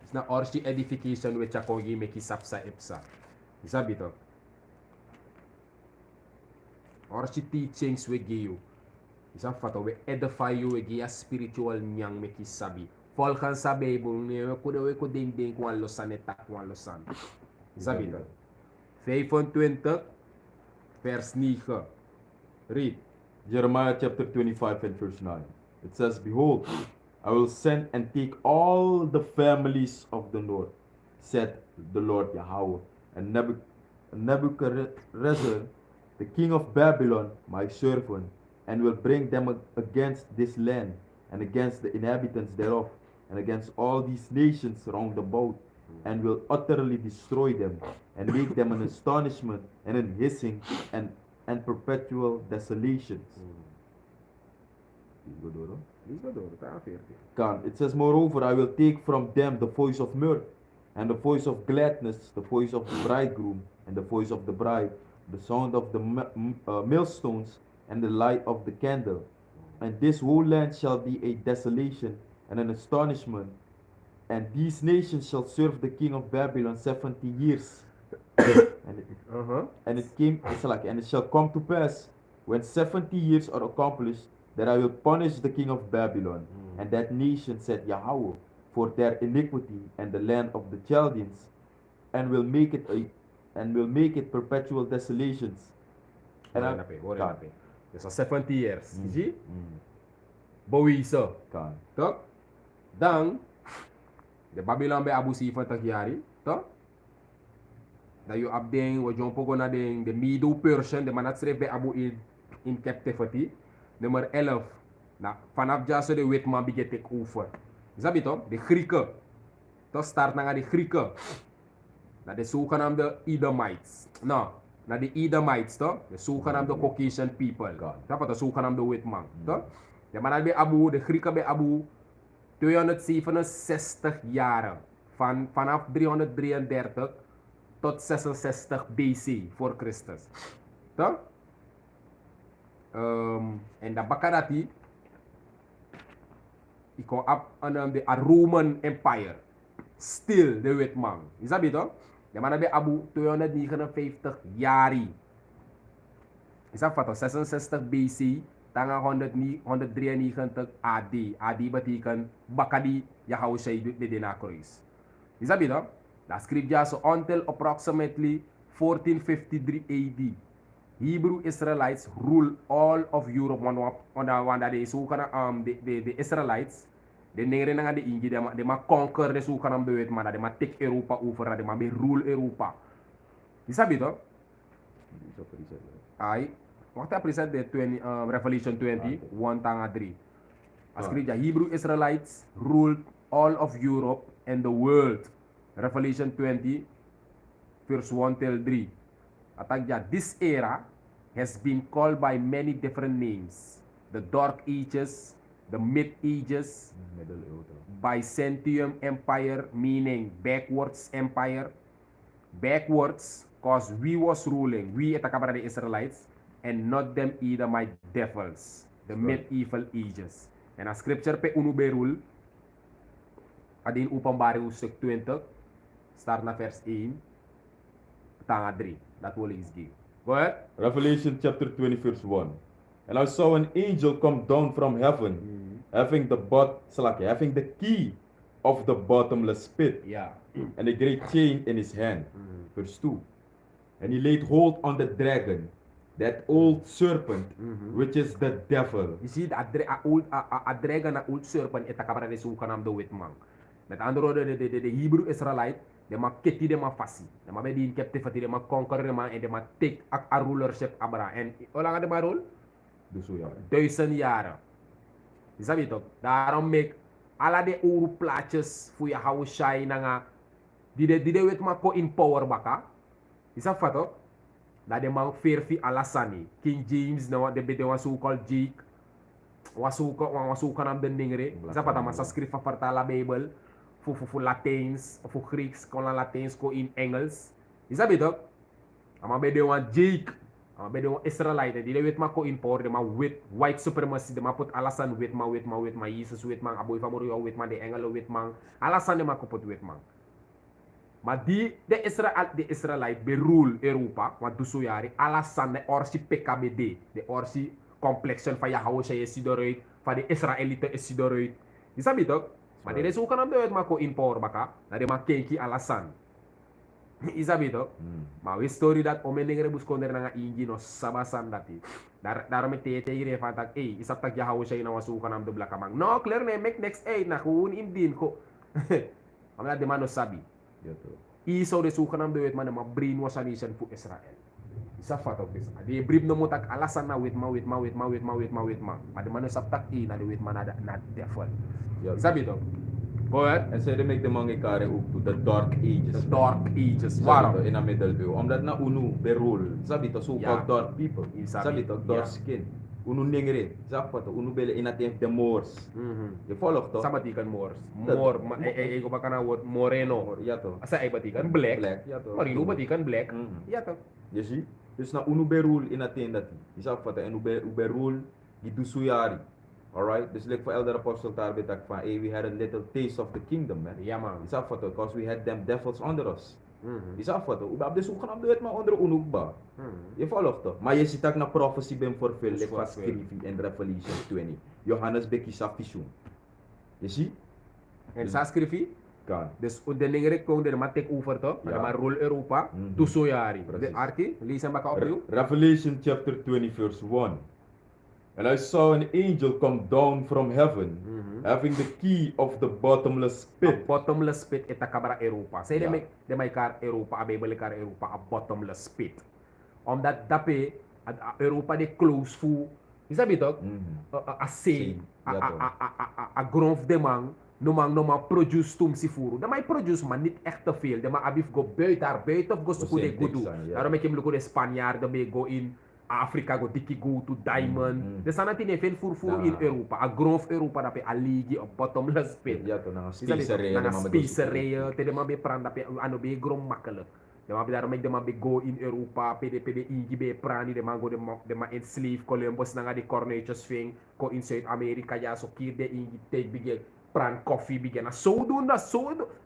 It's na orsi edification which akogi meki sapsa ipsa. Sabi to? Orsi teachings we give you. Isa fato we edify you we gia spiritual nyang me ki sabi. Volkan sa Bible ne we ko ding ko lo saneta ko lo san. Isa bito. 25 vers 9. Read. Jeremiah chapter 25 and verse 9. It says, Behold, I will send and take all the families of the north, said the Lord Yahweh, and Nebuchadnezzar, the king of Babylon, my servant, and will bring them against this land, and against the inhabitants thereof, and against all these nations round about, and will utterly destroy them, and make them an astonishment, and an hissing, and perpetual desolations. It says, Moreover, I will take from them the voice of mirth, and the voice of gladness, the voice of the bridegroom, and the voice of the bride, the sound of the millstones, and the light of the candle. And this whole land shall be a desolation and an astonishment. And these nations shall serve the king of Babylon 70 years. And it shall come to pass, when 70 years are accomplished, that I will punish the king of Babylon and that nation, said Yahweh, for their iniquity and the land of the Chaldeans, and will make it perpetual desolations. And so 70 years. Zie? Bowieso. Toch? Dan de Babylon bij Abu 70 jaar. Toch? Dat je op den wat je pogo na den de Medo Persian, de manat schreef bij Abu in captivity. Nummer 11. Nou, vanaf Jaso de witman begint te over. Is dat toch? De Grieken. Toch start naar de Grieken. Na de zogenaamde Edomites. Nou, naar de Edomites toch? De zogenaamde Caucasian people. Dat is de zogenaamde witman. Toch? De manat bij Abu, de Grieken bij Abu 267 jaren. Vanaf 333 tot 66 BC voor Christus. Toch? En dat bakarati ik kom op aan de Roman Empire. Still de witman. Is dat beter? De man bij Abu 259 jari. Is dat wat? 66 BC. Tanga 193 AD. AD betekent bakadi Yahushua de Denakruis. Is dat beter? Dat schrijft ja zo until approximately 1453 AD. Hebrew Israelites rule all of Europe wanda de zogenaamd de Israelites de nere na de ingi de ma conquer de zogenaamd bewet man de ma take Europa over de ma be rule Europa. Is dat beter? Ai, wat present de 20 Revelation 20 1 tanga 3. As ja Hebrew Israelites ruled all of Europe and the world. Revelation 20 verse 1 till 3. Atagja, this era has been called by many different names. The Dark Ages, the Mid Ages, Byzantium Empire, meaning backwards empire. Backwards, cause we was ruling, we at the Israelites, and not them either my devils, the medieval ages. En a scripture pe unuberul, adin Openbaring hoofdstuk 20, start na vers 1, tanga 3. Dat wil ik geven. Go ahead. Revelation chapter 20 verse 1. And I saw an angel come down from heaven, having the key of the bottomless pit, and a great chain in his hand. Verse 2. And he laid hold on the dragon, that old serpent, which is the devil. You see, a dragon, a old serpent, is the zogenaamde witman. Met andere woorden, de Hebrew Israelite, de ma keti de ma fasi, de ma be in captivity, de ma conquer de ma en de ma take a rulership abra. En hoe lang de ma rule? 1000 jaren. Is dat toch? Daarom make alle de oude plaatjes voor je houden shine nga die de wet ma ko in power baka. Is dat wat toch? Dat de man verfi alasani. King James na de bede was so called Jake. Was so kan am de ningre. Is dat wat ma sa skrifa vertala Bible. Voor Latijns, voor Grieks, kon Latijns, kon in Engels. Is dat beter? Maar bij de one Jake, maar bij de Israëlieten, die weet maar kon in power, maar white supremacy, die maar put alasan weet maar Jezus weet maar, Aboy Famorio weet maar, de Engelen weet maar, alasan die maar kapot weet maar. Maar de Israëlieten berul Europa, want dus zo jaren, alasan de orsi PKBD, de orsi complexion van Yahweh is eruit, van de Israëlieten is eruit. Je sabi toch? Maar dit is ook een duit maar ko in power baka, dat de maar kenki alasan. Je sabi toch? Maar we story dat om een ding rebus konder na ingi no sabasan dati. Daarom met tete hier van tak, is dat tak Yahweh say na wasukan am de blakamang. No, clear na make next 8 na gewoon in din ko. Omdat de man no sabi. Esau de zogenaamde wet man maar brainwash a nation voor Israël. Isa fatok bis. Die brief no motak alasan na wet ma. Maar de man is aptak na de wet man na devil. Isa bito. Go ahead. En zij make de man kare ook to the dark ages. The dark ages. Waarom? In de middeleeuwen. Omdat na unu berol. Sabito so called dark people. Sabito dark skin. Unu ningre. Zapata unu bele inatem de Moors. Je volgt toch? Sabatikan Moors. Moor, ego baka na word moreno. Ja toch. Asa ay batikan black. Ja toch. Maar inu batikan black. Ja toch. Je ziet? Dus na unu berol inatem dat. Je zapata en unu berol gitu suyari. Alright, dus like for elder apostle daar betak van, hey, we had a little taste of the kingdom, man. Ja man. Is afvatten, because we had them devils under us. Is afvatten, op de zoek gaan het maar onder onukba. Je volgt toch? Maar je ziet ook na prophecy ben vervuld, like van Scrivi in Revelation 20. Johannes Bekki sa visioen. Je ziet? En sa Scrivi? Kan. Dus de ningere kon de maar take over toch? Maar maar rol Europa, tussen jari. De arki, lees hem baka opnieuw. Revelation chapter 20 verse 1. And I saw an angel come down from heaven, having the key of the bottomless pit. A bottomless pit ita kabara Europa. Say de may kar Europa, a Bible kar Europa, a bottomless pit. Omdat dape a Europa de close fu. Isabi toch? A say, a grond de man, no man produce tum si furu. De may produce man niet echt te veel. De man abif go buiten of go suku de gudu. Daarom ik hem luko de Spanjaarden mee go in Afrika go dikki go to diamond. De sanati ne veel furfuru in Europa. A grond Europa dape a ligi a bottomless pit. Ja to na specerijen. Te de man be pranda pe ano be grond makkelijk. De man be daarom ik de man be go in Europa. PDPD ingi be prani. De man go de man enslave Columbus nanga de Cornetjes ving. Ko in Zuid-Amerika ja so kier de ingi take bigel. Pran koffie bigel. Na zo doen.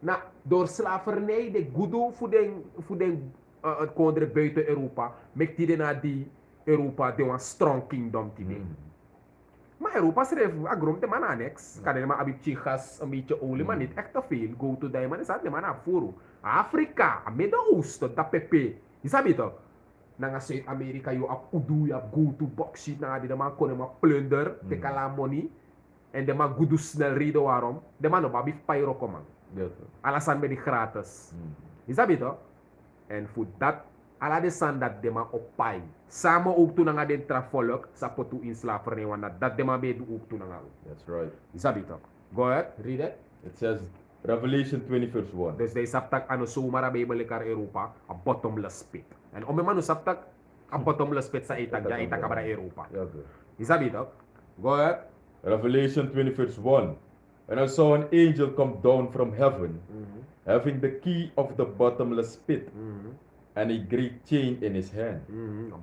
Na door slavernij de gudu voor den kondre buiten Europa. Mek die de na die Europa de een strong kingdom te be. Maar Europa schreef agrom de man annex. Kan de man abib chicas een beetje olie, maar niet echt te veel. Go to die man is dat de man afvoeren. Afrika, Midden-Oosten, dat pepe. Je sabi toch? Nanga Zuid-Amerika, je op udu, je go to boxie, na die de man kon maar plunder, te kala money. En de man gudu snel reden waarom. De man op abib pyro komen. Alasan bij die gratis. Je sabi toch? En voor dat ala de san dat de man op pai. Samen ook toen aan den travolk, sa potu in slavernij, want dat de man be ook toen aan. That's right. Isabi toch? Go ahead, read it. It says Revelation 20 verse 1. Dus de saptak ano sumara Bible kar Europa, a bottomless pit. En om man saptak a bottomless pit sa itag ja itak kabara Europa. Isabi toch? Go ahead. Revelation 20 verse 1. And I saw an angel come down from heaven, having the key of the bottomless pit. And a great chain in his hand.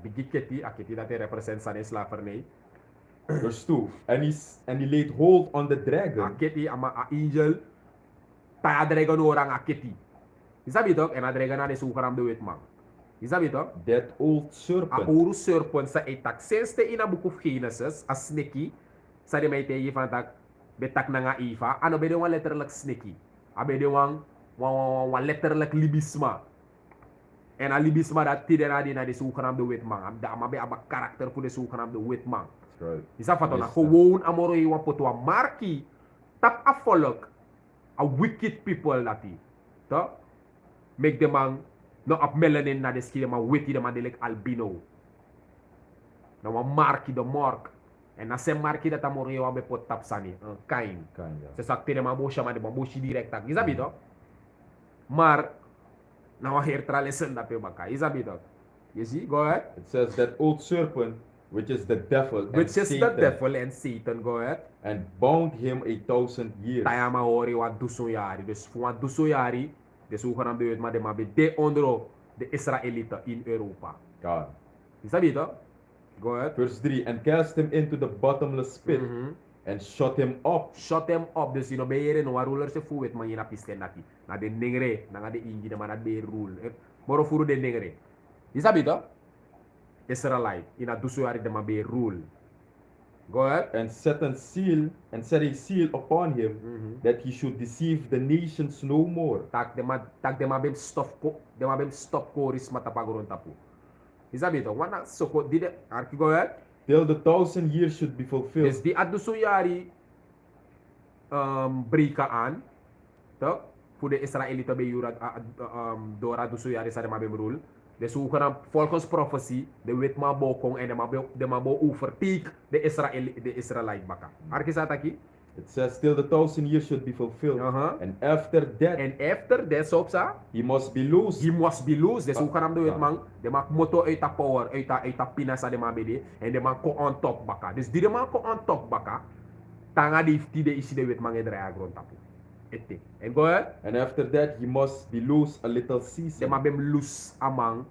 Bigi keti, a keti dat represent sa slavernij. Verse 2. And he laid hold on the dragon. A keti ama a angel pa dragon orang a keti. Isabi toch? En a dragon na de sukaram de wetman. Isabi toch? That old serpent. A ouro serpent sa itak. Since in a book of Genesis, a snake, sa de may tegi van tak betak na nga Eva, ano be de wan letterlijk snake. Abe de wan letterlijk libisma. En a libisma dat tidera di na de zogenaamde witman. Maar bij een karakter voor de zogenaamde witman. Is dat wat dan? Gewoon amoro je wat potwa marki. Tap a volk. A wicked people dat die. Toch? Make the man no op melanin na de skin. Maar wicked man like albino. Nou een marki de mark. En na sem marki dat amoro je wat pot tap sani. Kain. Ze sak tide man bosha man de man boshi direct. Is dat toch? Maar now I hear tralison that baka. Is a bit of. You see, go ahead. It says that old serpent, which is the devil, which is the devil and Satan. Go ahead. And bound him 1,000 years. Tayama ori wa dusoyari. Dus voor dusoyari, de zogenaamde de maar de mabe de Ondro, de Israëlieten in Europa. God. Is a bit of. Go ahead. Verse 3. And cast him into the bottomless pit. And shut him up. Shut him up. Dus no beere no ruler se fuwet man yina pisten nati. Na de ningre, na de ingi de man na be rule. Moro furu de ningre. Is abito? Israelite ina dusuari de man be rule. Go ahead. and set a seal upon him, that he should deceive the nations no more. Tak de ma bem stop ko ris mata pagoron tapu. Isabi to wana soko dide arki go ahead. Till the 1,000 years should be fulfilled. Des di adusu yari brika an to fu de Israelita be yura dora dusu yari sa de ma bem rule. De zoeken volgens prophecy, de wet ma bokong en de ma bo overtake de Israelite baka. Arki sa taki? It says, till the 1,000 years should be fulfilled. And after that, so sa, he must be loosed. He must be loosed. De zoeken am de wet man, de ma moto uit ta power, uit ta pinasa de ma bede, en de ma ko on top baka. Dus die de ma ko on top baka, tanga di de isi de wet man e draya grond tapu. And go ahead. And after that, he must be loose a little season. De ma bem loose amang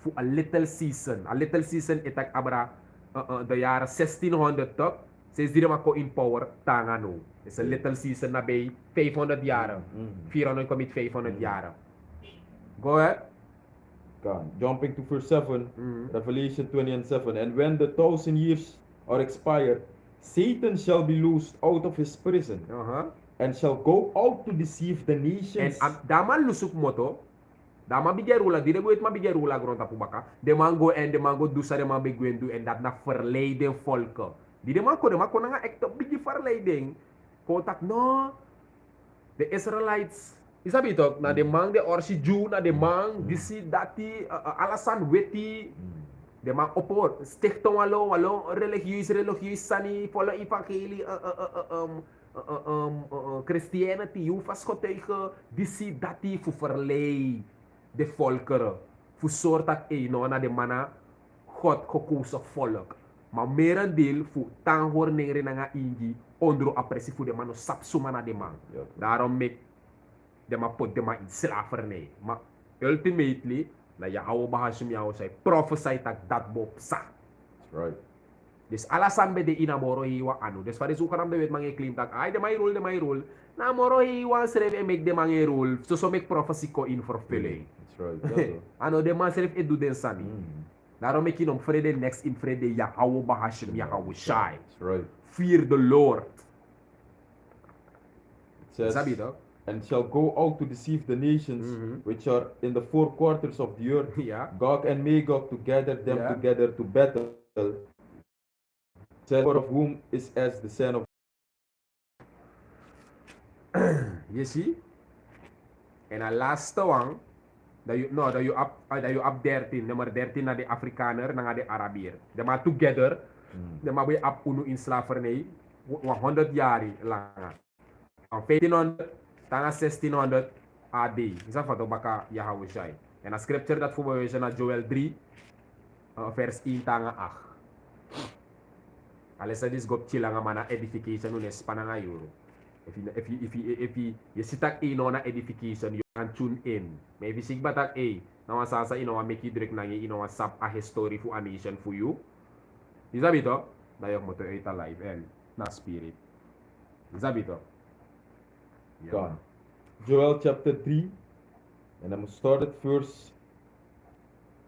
for a little season. A little season itak abra de jaren 1600 toch? Sinds die ma ko in power tanga no. It's a little season na bij 500 jaren. 400 commit 500 jaren. Go ahead. God. Jumping to verse 7, Revelation 20 and 7. And when the 1,000 years are expired, Satan shall be loosed out of his prison. And shall go out to deceive the nations. And dama lusuk moto, dama bigerula, di de buit ma bigerula grond tapu baka. De mango en de mango dusa de man begwendu en dat na verleiden volken. Die de man ko na nga ekto bigi verleiding. Kontak no, de Israelites. Isabi tok na de man de orsi Jew na de man disi dati alasan weti. De man opor stichting walo religieus sani volle evangelie Christianity, je vast getuigen, die zie dat die voor verlei de volkeren. Voor soort dat no na de manna God gekozen volk. Maar merendeel voor tanghoornere nga ingi, ondro appressie voor de man sapsuma na de man. Daarom make de man put de man in slavernij. Maar ultimately, na je oude bahasum jou zei, prophesy dat bob sa. That's right. Dus alasan be de inamoro hiwa ano. Dus pare suka ram de wet mange claim tak ay de may rule. Na moro hiwa serve e make de mange rule. So make prophecy ko in fulfilling. That's right. Ano de man serve e do den sani. Daarom make inom vrede next in vrede Yahweh bahashim Yahweh shai. That's right. Fear the Lord. It says, and shall go out to deceive the nations which are in the four quarters of the earth, Gog and Magog, to gather them together to battle. For of whom is as the son of. You see? And a last one, that you up 13, number 13 na de Afrikaner na de Arabier. They are together, they are up unu in slavernij 100 jaar lang. Van 1500 tanga 1600 AD. Is dat wat baka Yahweh shai. En a scripture dat voor we na Joel 3 vers 1 tanga 8. Alessa dis gop chilanga mana edification unes pananga yuro. If you sit tak in on edification, you can tune in. Maar if you sig batak na wasasa make you direct nangi sap a history for a nation for you. Isabito, dayok mo to ita live and na spirit. Isabito. God. Joel chapter 3, and I'm start at verse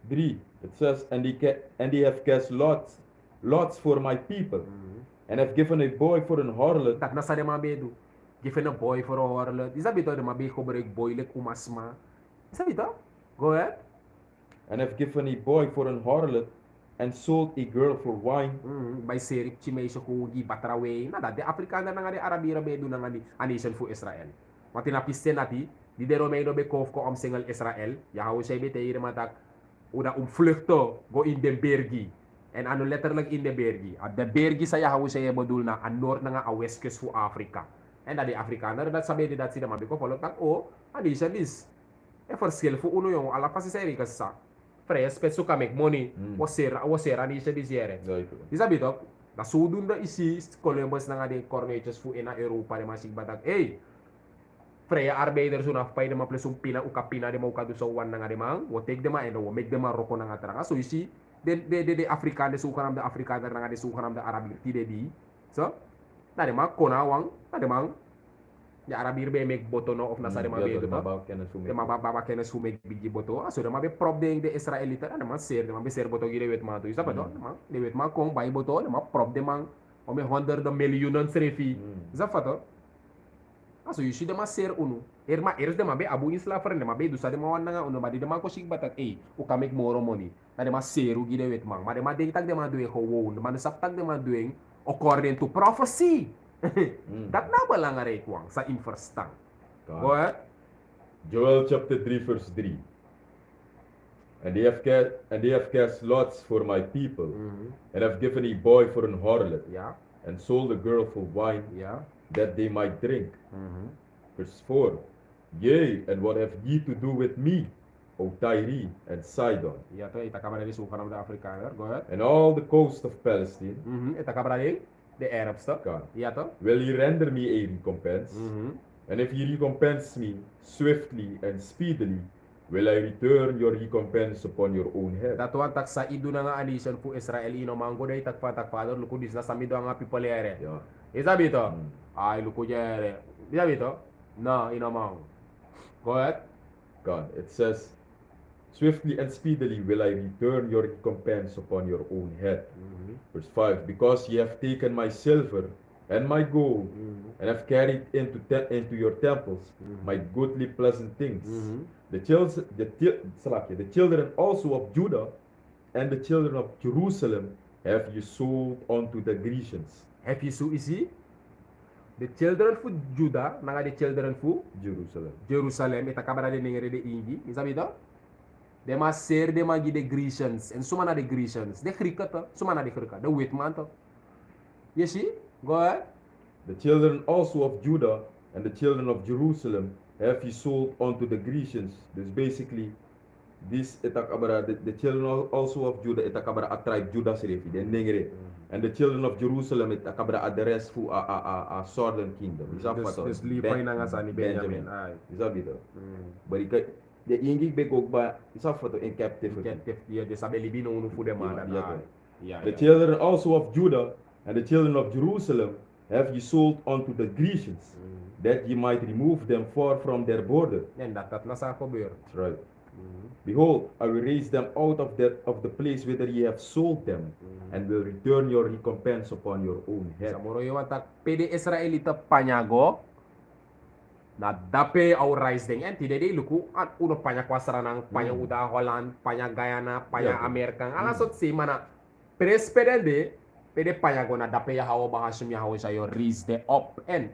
3. It says, and they have cast lots for my people, and have given a boy for an harlot. Tak nasa de mabedu. Given a boy for a harlot. Isabito de mabe kobrek boy le kumasma. Isabito? Go ahead. And have given a boy for an harlot, and sold a girl for wine. By serip chimay so kugi batraway. Nada de Afrikaner na nga de Arabira bedu na nga di nation for Israel. Matinapiste nati, di de Romeo be kof ko om single Israel. Yahaw siya bete matak uda vluchten go in den bergi. En ano letterlijk in de bergi. At de bergi sa Yahaw siya modul na an noord na nga a west coast for Afrika. En dat de Afrikaner dat sabi di dat sila mabiko follow tak nation is. E verschil fu uno yung ala pasi sa Erika sa. Pres petsu ka make money. Wasera ni siya disiere. Isabi to, na sudun da isi Columbus na nga din Cornelius fu ina Europa de masig batak. Freya arbeider sunaf pay de maplesum pina ukapina de maukadu sa wan na nga de mang. Wo take de ma eno, wo make de ma roko na nga taranga. So you see, de Afrikaan de sukanam de Afrikaner na nga de sukanam de Arabir ti de di. So, na de ma konawang, na de mang. Ya Arabir be make boto no of nasa de ma be do. De ma baba kenes fu make bigi boto. So de ma be prop de Israelita na ma ser, de ma be ser boto gire wet ma to. Isa pa do, de wet ma kong bay boto, de ma prop de mang Ome honderden miljoenen trefi. Is dat fato? Also you see dem ser unu. Eres dem be abu in slavernij, dem be dusa dem wandanga unu, maar die dem ko sik batak u kan make more money. Na dem seru gide wet man. Maar dem denk tak dem doing gewoon, maar sap tak dem doing according to prophecy. Dat na belangrijk wang sa inverstaan. Go ahead. Joel chapter 3 verse 3. And they have cast lots for my people, and have given a boy for an harlot, and sold a girl for wine, that they might drink. Verse 4. Yea, and what have ye to do with me, O Tyre and Sidon? Go ahead. And all the coast of Palestine. De Arabs toch? Will ye render me a recompense? And if ye recompense me swiftly and speedily, will I return your recompense upon your own head? Dat want tak sa idu na nga alisyon fu Israel ino mango day takpa luku dis na samido nga people ere. Isabi to? Ay luku jere. Isabi to? No, ino mango. Go ahead. God, it says, swiftly and speedily will I return your recompense upon your own head. Verse 5. Because ye have taken my silver and my gold, and have carried into your temples my goodly pleasant things. The children also of Judah and the children of Jerusalem have you sold unto the Grecians. Have you sold, isi? The children of Judah, naga the children of Jerusalem, ita kabara de nengere de ingi, isabi to? De ma ser de ma gi de Grecians, en sumana de Grecians, de Grieken to, sumana de Grieken, de witman to. You see? Go ahead. The children also of Judah and the children of Jerusalem have he sold unto the Grecians. This basically, this the children also of Judah itakabara a tribe Judah serefi, the nengere. And the children of Jerusalem itakabara a the rest fu a southern kingdom. Is that what? This lipay na nga sa ni Benjamin. Is that it? But the ingig be gogba is that what in captivity. Yeah, the sabe libino unu fu de man. The children also of Judah and the children of Jerusalem have ye sold unto the Grecians, that ye might remove them far from their border. En dat nasa gebeur. That's right. Behold, I will raise them out of the place whither ye have sold them, and will return your recompense upon your own head. Samoro yo tak pede Israelita panyago na dape au rise ding en tidak luku at uno panya kwasara ng panya uda Holland, panya Guyana, panya Amerika. Alasot si mana prespedende pede panyago na dape ya hawo bahasum ya hawo sayo raise them up and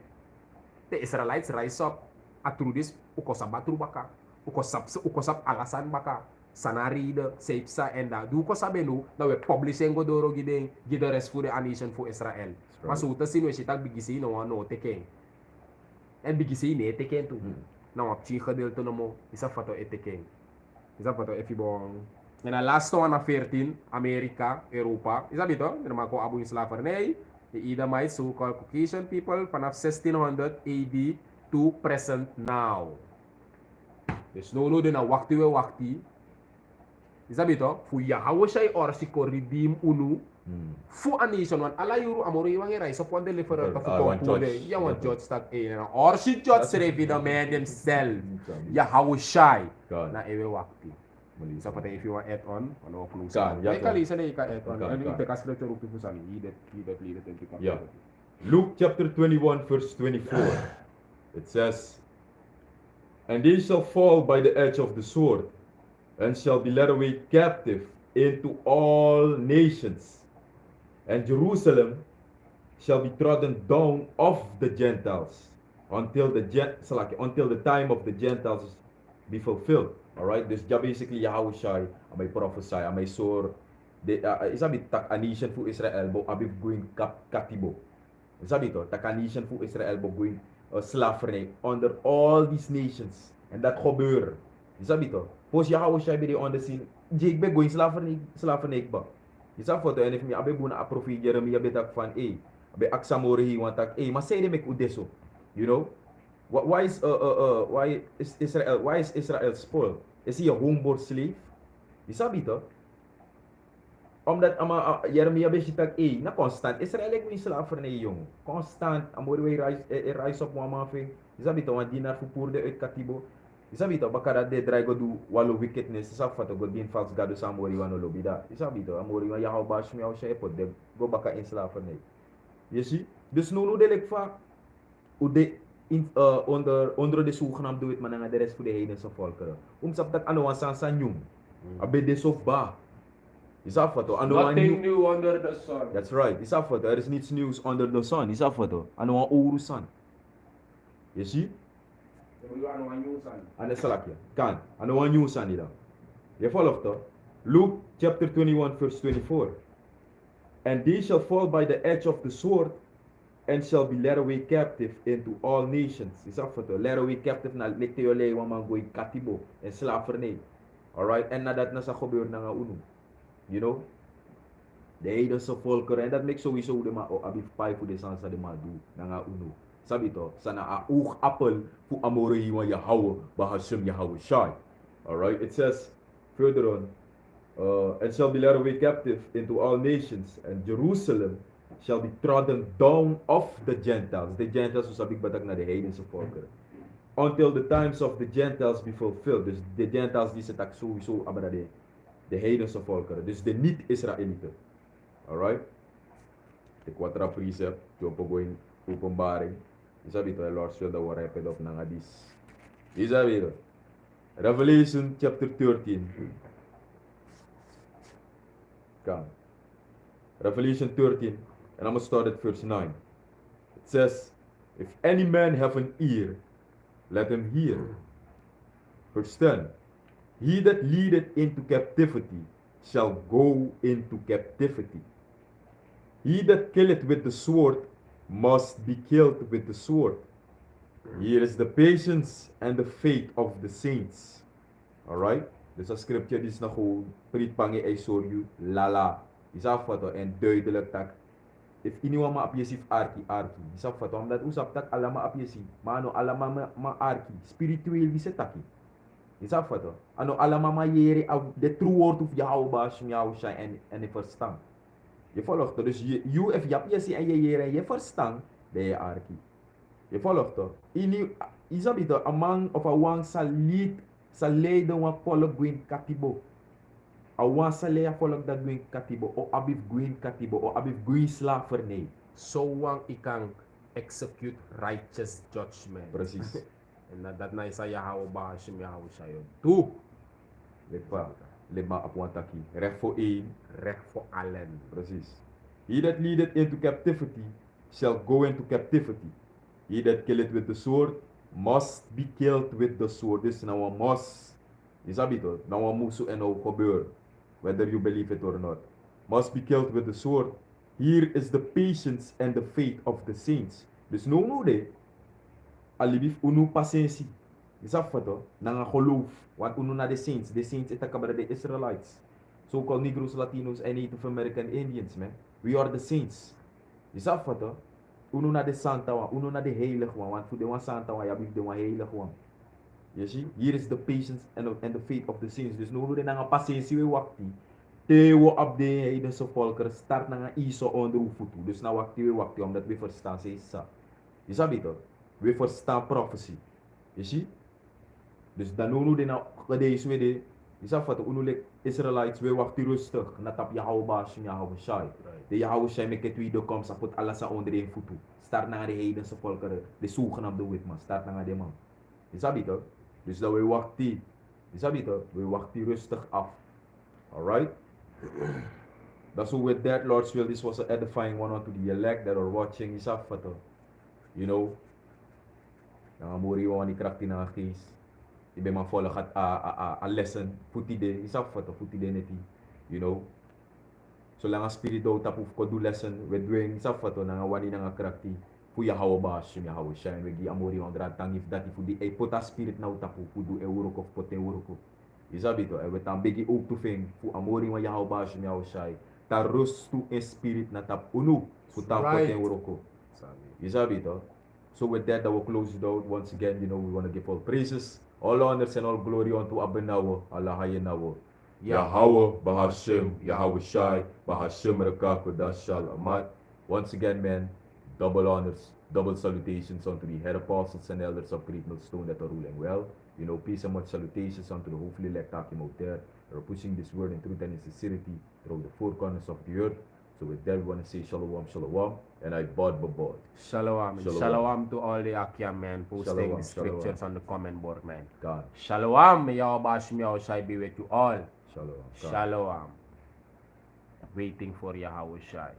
the Israelites rise up at through this ukosab batru baka ukosab alasan baka sanari de seipsa and da du ko sabenu na we publishing go doro gide rest for the nation for Israel masuta sino sitag bigisi no ano teken en bigisi ne teken tu na wap chi khadel to no mo isa fato eteken isa fato efibong. En de laatste one na 14, Amerika, Europa. Is dat niet hoor? Dan maken we abu in slavernij. De Edomites, so-called Caucasian people, vanaf 1600 AD to present now. Dus no na wakti. Is dat niet hoor? Fu Yahweh shai orsi ko redeem unu. Fu a nation wan ala yuru amori wangi rai so pon deliver ka fu ko pole. Ya wan judge tak orsi judge serevi the man themselves. Yahweh shai na ewe wakti. So if you want add on, ano close. Yeah. Luke chapter 21 verse 24. It says, and they shall fall by the edge of the sword, and shall be led away captive into all nations, and Jerusalem shall be trodden down of the Gentiles until the time of the Gentiles be fulfilled. Alright, dus ja basically Yahweh Shai, amay prophesy, amay sor, isabi tak a nation fu Israel bo abi going katibo. Isabi to, tak a nation fu Israel bo going Slavernij under all these nations. And dat gebeur. Isabi to, pos Yahweh Shai be on the scene, jig be going Slavernij ba. Isabi to, en if mi abi buna a profet Jeremiah be tak van, abi aksamori want tak, mas say mek udeso. You know? Why is Israel spoiled? Is he a homeborn slave? Isabi to? Omdat Jeremiah besitag na constant Israel ek slavernij yung constant amori rise up mga fe. Isabi to wan dinar fu purde uit katibo. Isabi to bakara de draigo du walo wickedness sa fato go bin false god sa amori wano lobida. Isabi to amori wa yahaw bash mi aw siya epod de go baka in slavernij. Je ziet? Dus nu de ik vaak, hoe de onder de zogenaamde wit man en de rest voor de heidense volkeren. Omdat dat aan de san jong. Abe de sof ba. Is dat wat? Nothing new under the sun. That's right. Is dat wat? Er is niets nieuws under the sun. Is dat wat? Aan de oru sun. Je ziet? Aan de salakje. Kan. Aan de nieuw sun die dan. Je volgt toch? Luke chapter 21 verse 24. And they shall fall by the edge of the sword and shall be led away captive into all nations. Is dat wat? Led away captive na lekteo man go katibo en slavernij. Alright? En nadat nasa gebeurt na nga uno. You know? De heidense volkeren. En dat maakt sowieso de ma abif pai voor de sansa de ma do na nga uno. Sabi to? Sana a oog appel fu amore hiwa Yahweh bahashem Yahweh Shai. Alright? It says further on, and shall be led away captive into all nations, and Jerusalem shall be trodden down of the Gentiles. The Gentiles who sabik batak na de heidense volkeren. Until the times of the Gentiles be fulfilled. Dus de Gentiles die zetak sowieso abada de heidense volkeren. Dus de niet-Israëlieten. Alright? De quattro precept, die in openbaring. Is dat weer Lord wil dat we rappen op naar hadis. Is dat weer? Revelation chapter 13. Come. Revelation 13, and I'm going to start at verse 9. It says, if any man have an ear, let him hear. Verse 10, he that leadeth into captivity shall go into captivity. He that killeth with the sword must be killed with the sword. Here is the patience and the faith of the saints. Alright? Dus als scripture is nog gewoon pritpange eisorju lala. Is afvato en duidelijk tak. If anyone ma apyesi arki. Is afvato omdat usap tak alama apyesi. Mano alama ma arki. Spiritueel wie se taki. Is afvato. Ano alama ma yere de true word of Yahweh Bashim Yahweh Shai en je verstand. Je volgt toch? Dus je if je apyesi en je yere je verstand. De je arki. Je volgt toch? Isabito a man of a one sa leiden wa volk gwin katibo. A wan sa leia volk dat gwin katibo. O abif gwin katibo. O abif gwin slavernij. So wang ikang execute righteous judgment. Precies. En dat na isa Yahweh Bashim Yahweh Shai. Tu. Lema apwantaki. Recht voor één. Recht voor allen. Precies. He that leadeth into captivity shall go into captivity. He that killeth with the sword must be killed with the sword. Dus nou een must. Je sabi to? Nou een musu en nou gebeur. Whether you believe it or not. Must be killed with the sword. Here is the patience and the faith of the saints. Dus nou nou de. Alibif unu patiëntie. Je sabi to? Nanga geloof. Want unu na de saints. De saints is kabara de Israelites. So-called Negroes, Latinos and Native American Indians, man. We are the saints. Je sabi to? Uno na de Santa one, uno na de heilig one, want voor de one Santa one, ja, de one heilig one. Je ziet, hier is the patience and the faith of the saints. Dus nu we na patiëntie we wakti. Te we op de heidense volkeren start na Esau onder uw voeten. Dus na wakti omdat we verstaan ze sa. Je sabi toch? We verstaan prophecy. Je ziet? Dus dan nu de na deze we de. Je zag wat de Israelites we wakti rustig. Natap Yahweh Bashim Yahweh Shai. De Yahweh Shai met het tweede komt, ze put alles onder een voet. Start naar de heidense volkeren, de zogenaamde witman. Start naar de man. Je sabi toch? Dus dat we wachten. Je sabi toch? We wachten rustig af. Alright? That's so with that, Lord's will, this was an edifying one unto the elect that are watching. Je sabi toch? You know? Nangamuri mo ni kracht in ang case. Ibe man volg at a lesson. Futide. Je sabi toch? Futide neti. You know? Zolang ang spirit daw tapos ko do lesson with doing sa fato na wani na nga krakti fu Yahweh Bashim Yahweh Shai wegi amori ang dratang if that if di ay puta spirit na utapu fu do euro ko pote euro ko isabi to ay wetang begi up to fing fu amori wa Yahweh Bashim Yahweh Shai ta rustu in spirit na tap unu fu ta pote euro ko isabi to. So with that will close it out. Once again, you know, we want to give all praises, all honors and all glory unto Abenawo Allah Hayanawo Yahweh, Bahashem, Yahweh Shai, Bahashem Rekah Kodash Amat. Once again, man, double honors, double salutations unto the head apostles and elders of Great Millstone that are ruling well. You know, peace and much salutations unto the hopefully elect Hakim out there that are pushing this word in truth and in sincerity through the four corners of the earth. So with that, we want to say Shalom, Shalom. and I bought babot. Shalom. Shalom. Shalom to all the Akia men posting Shalom, the scriptures shalom. on the comment board, man. God. Shalom. May Yahweh Shai shall be with you all. Shalom. God. Shalom. Waiting for Yahweh Shai.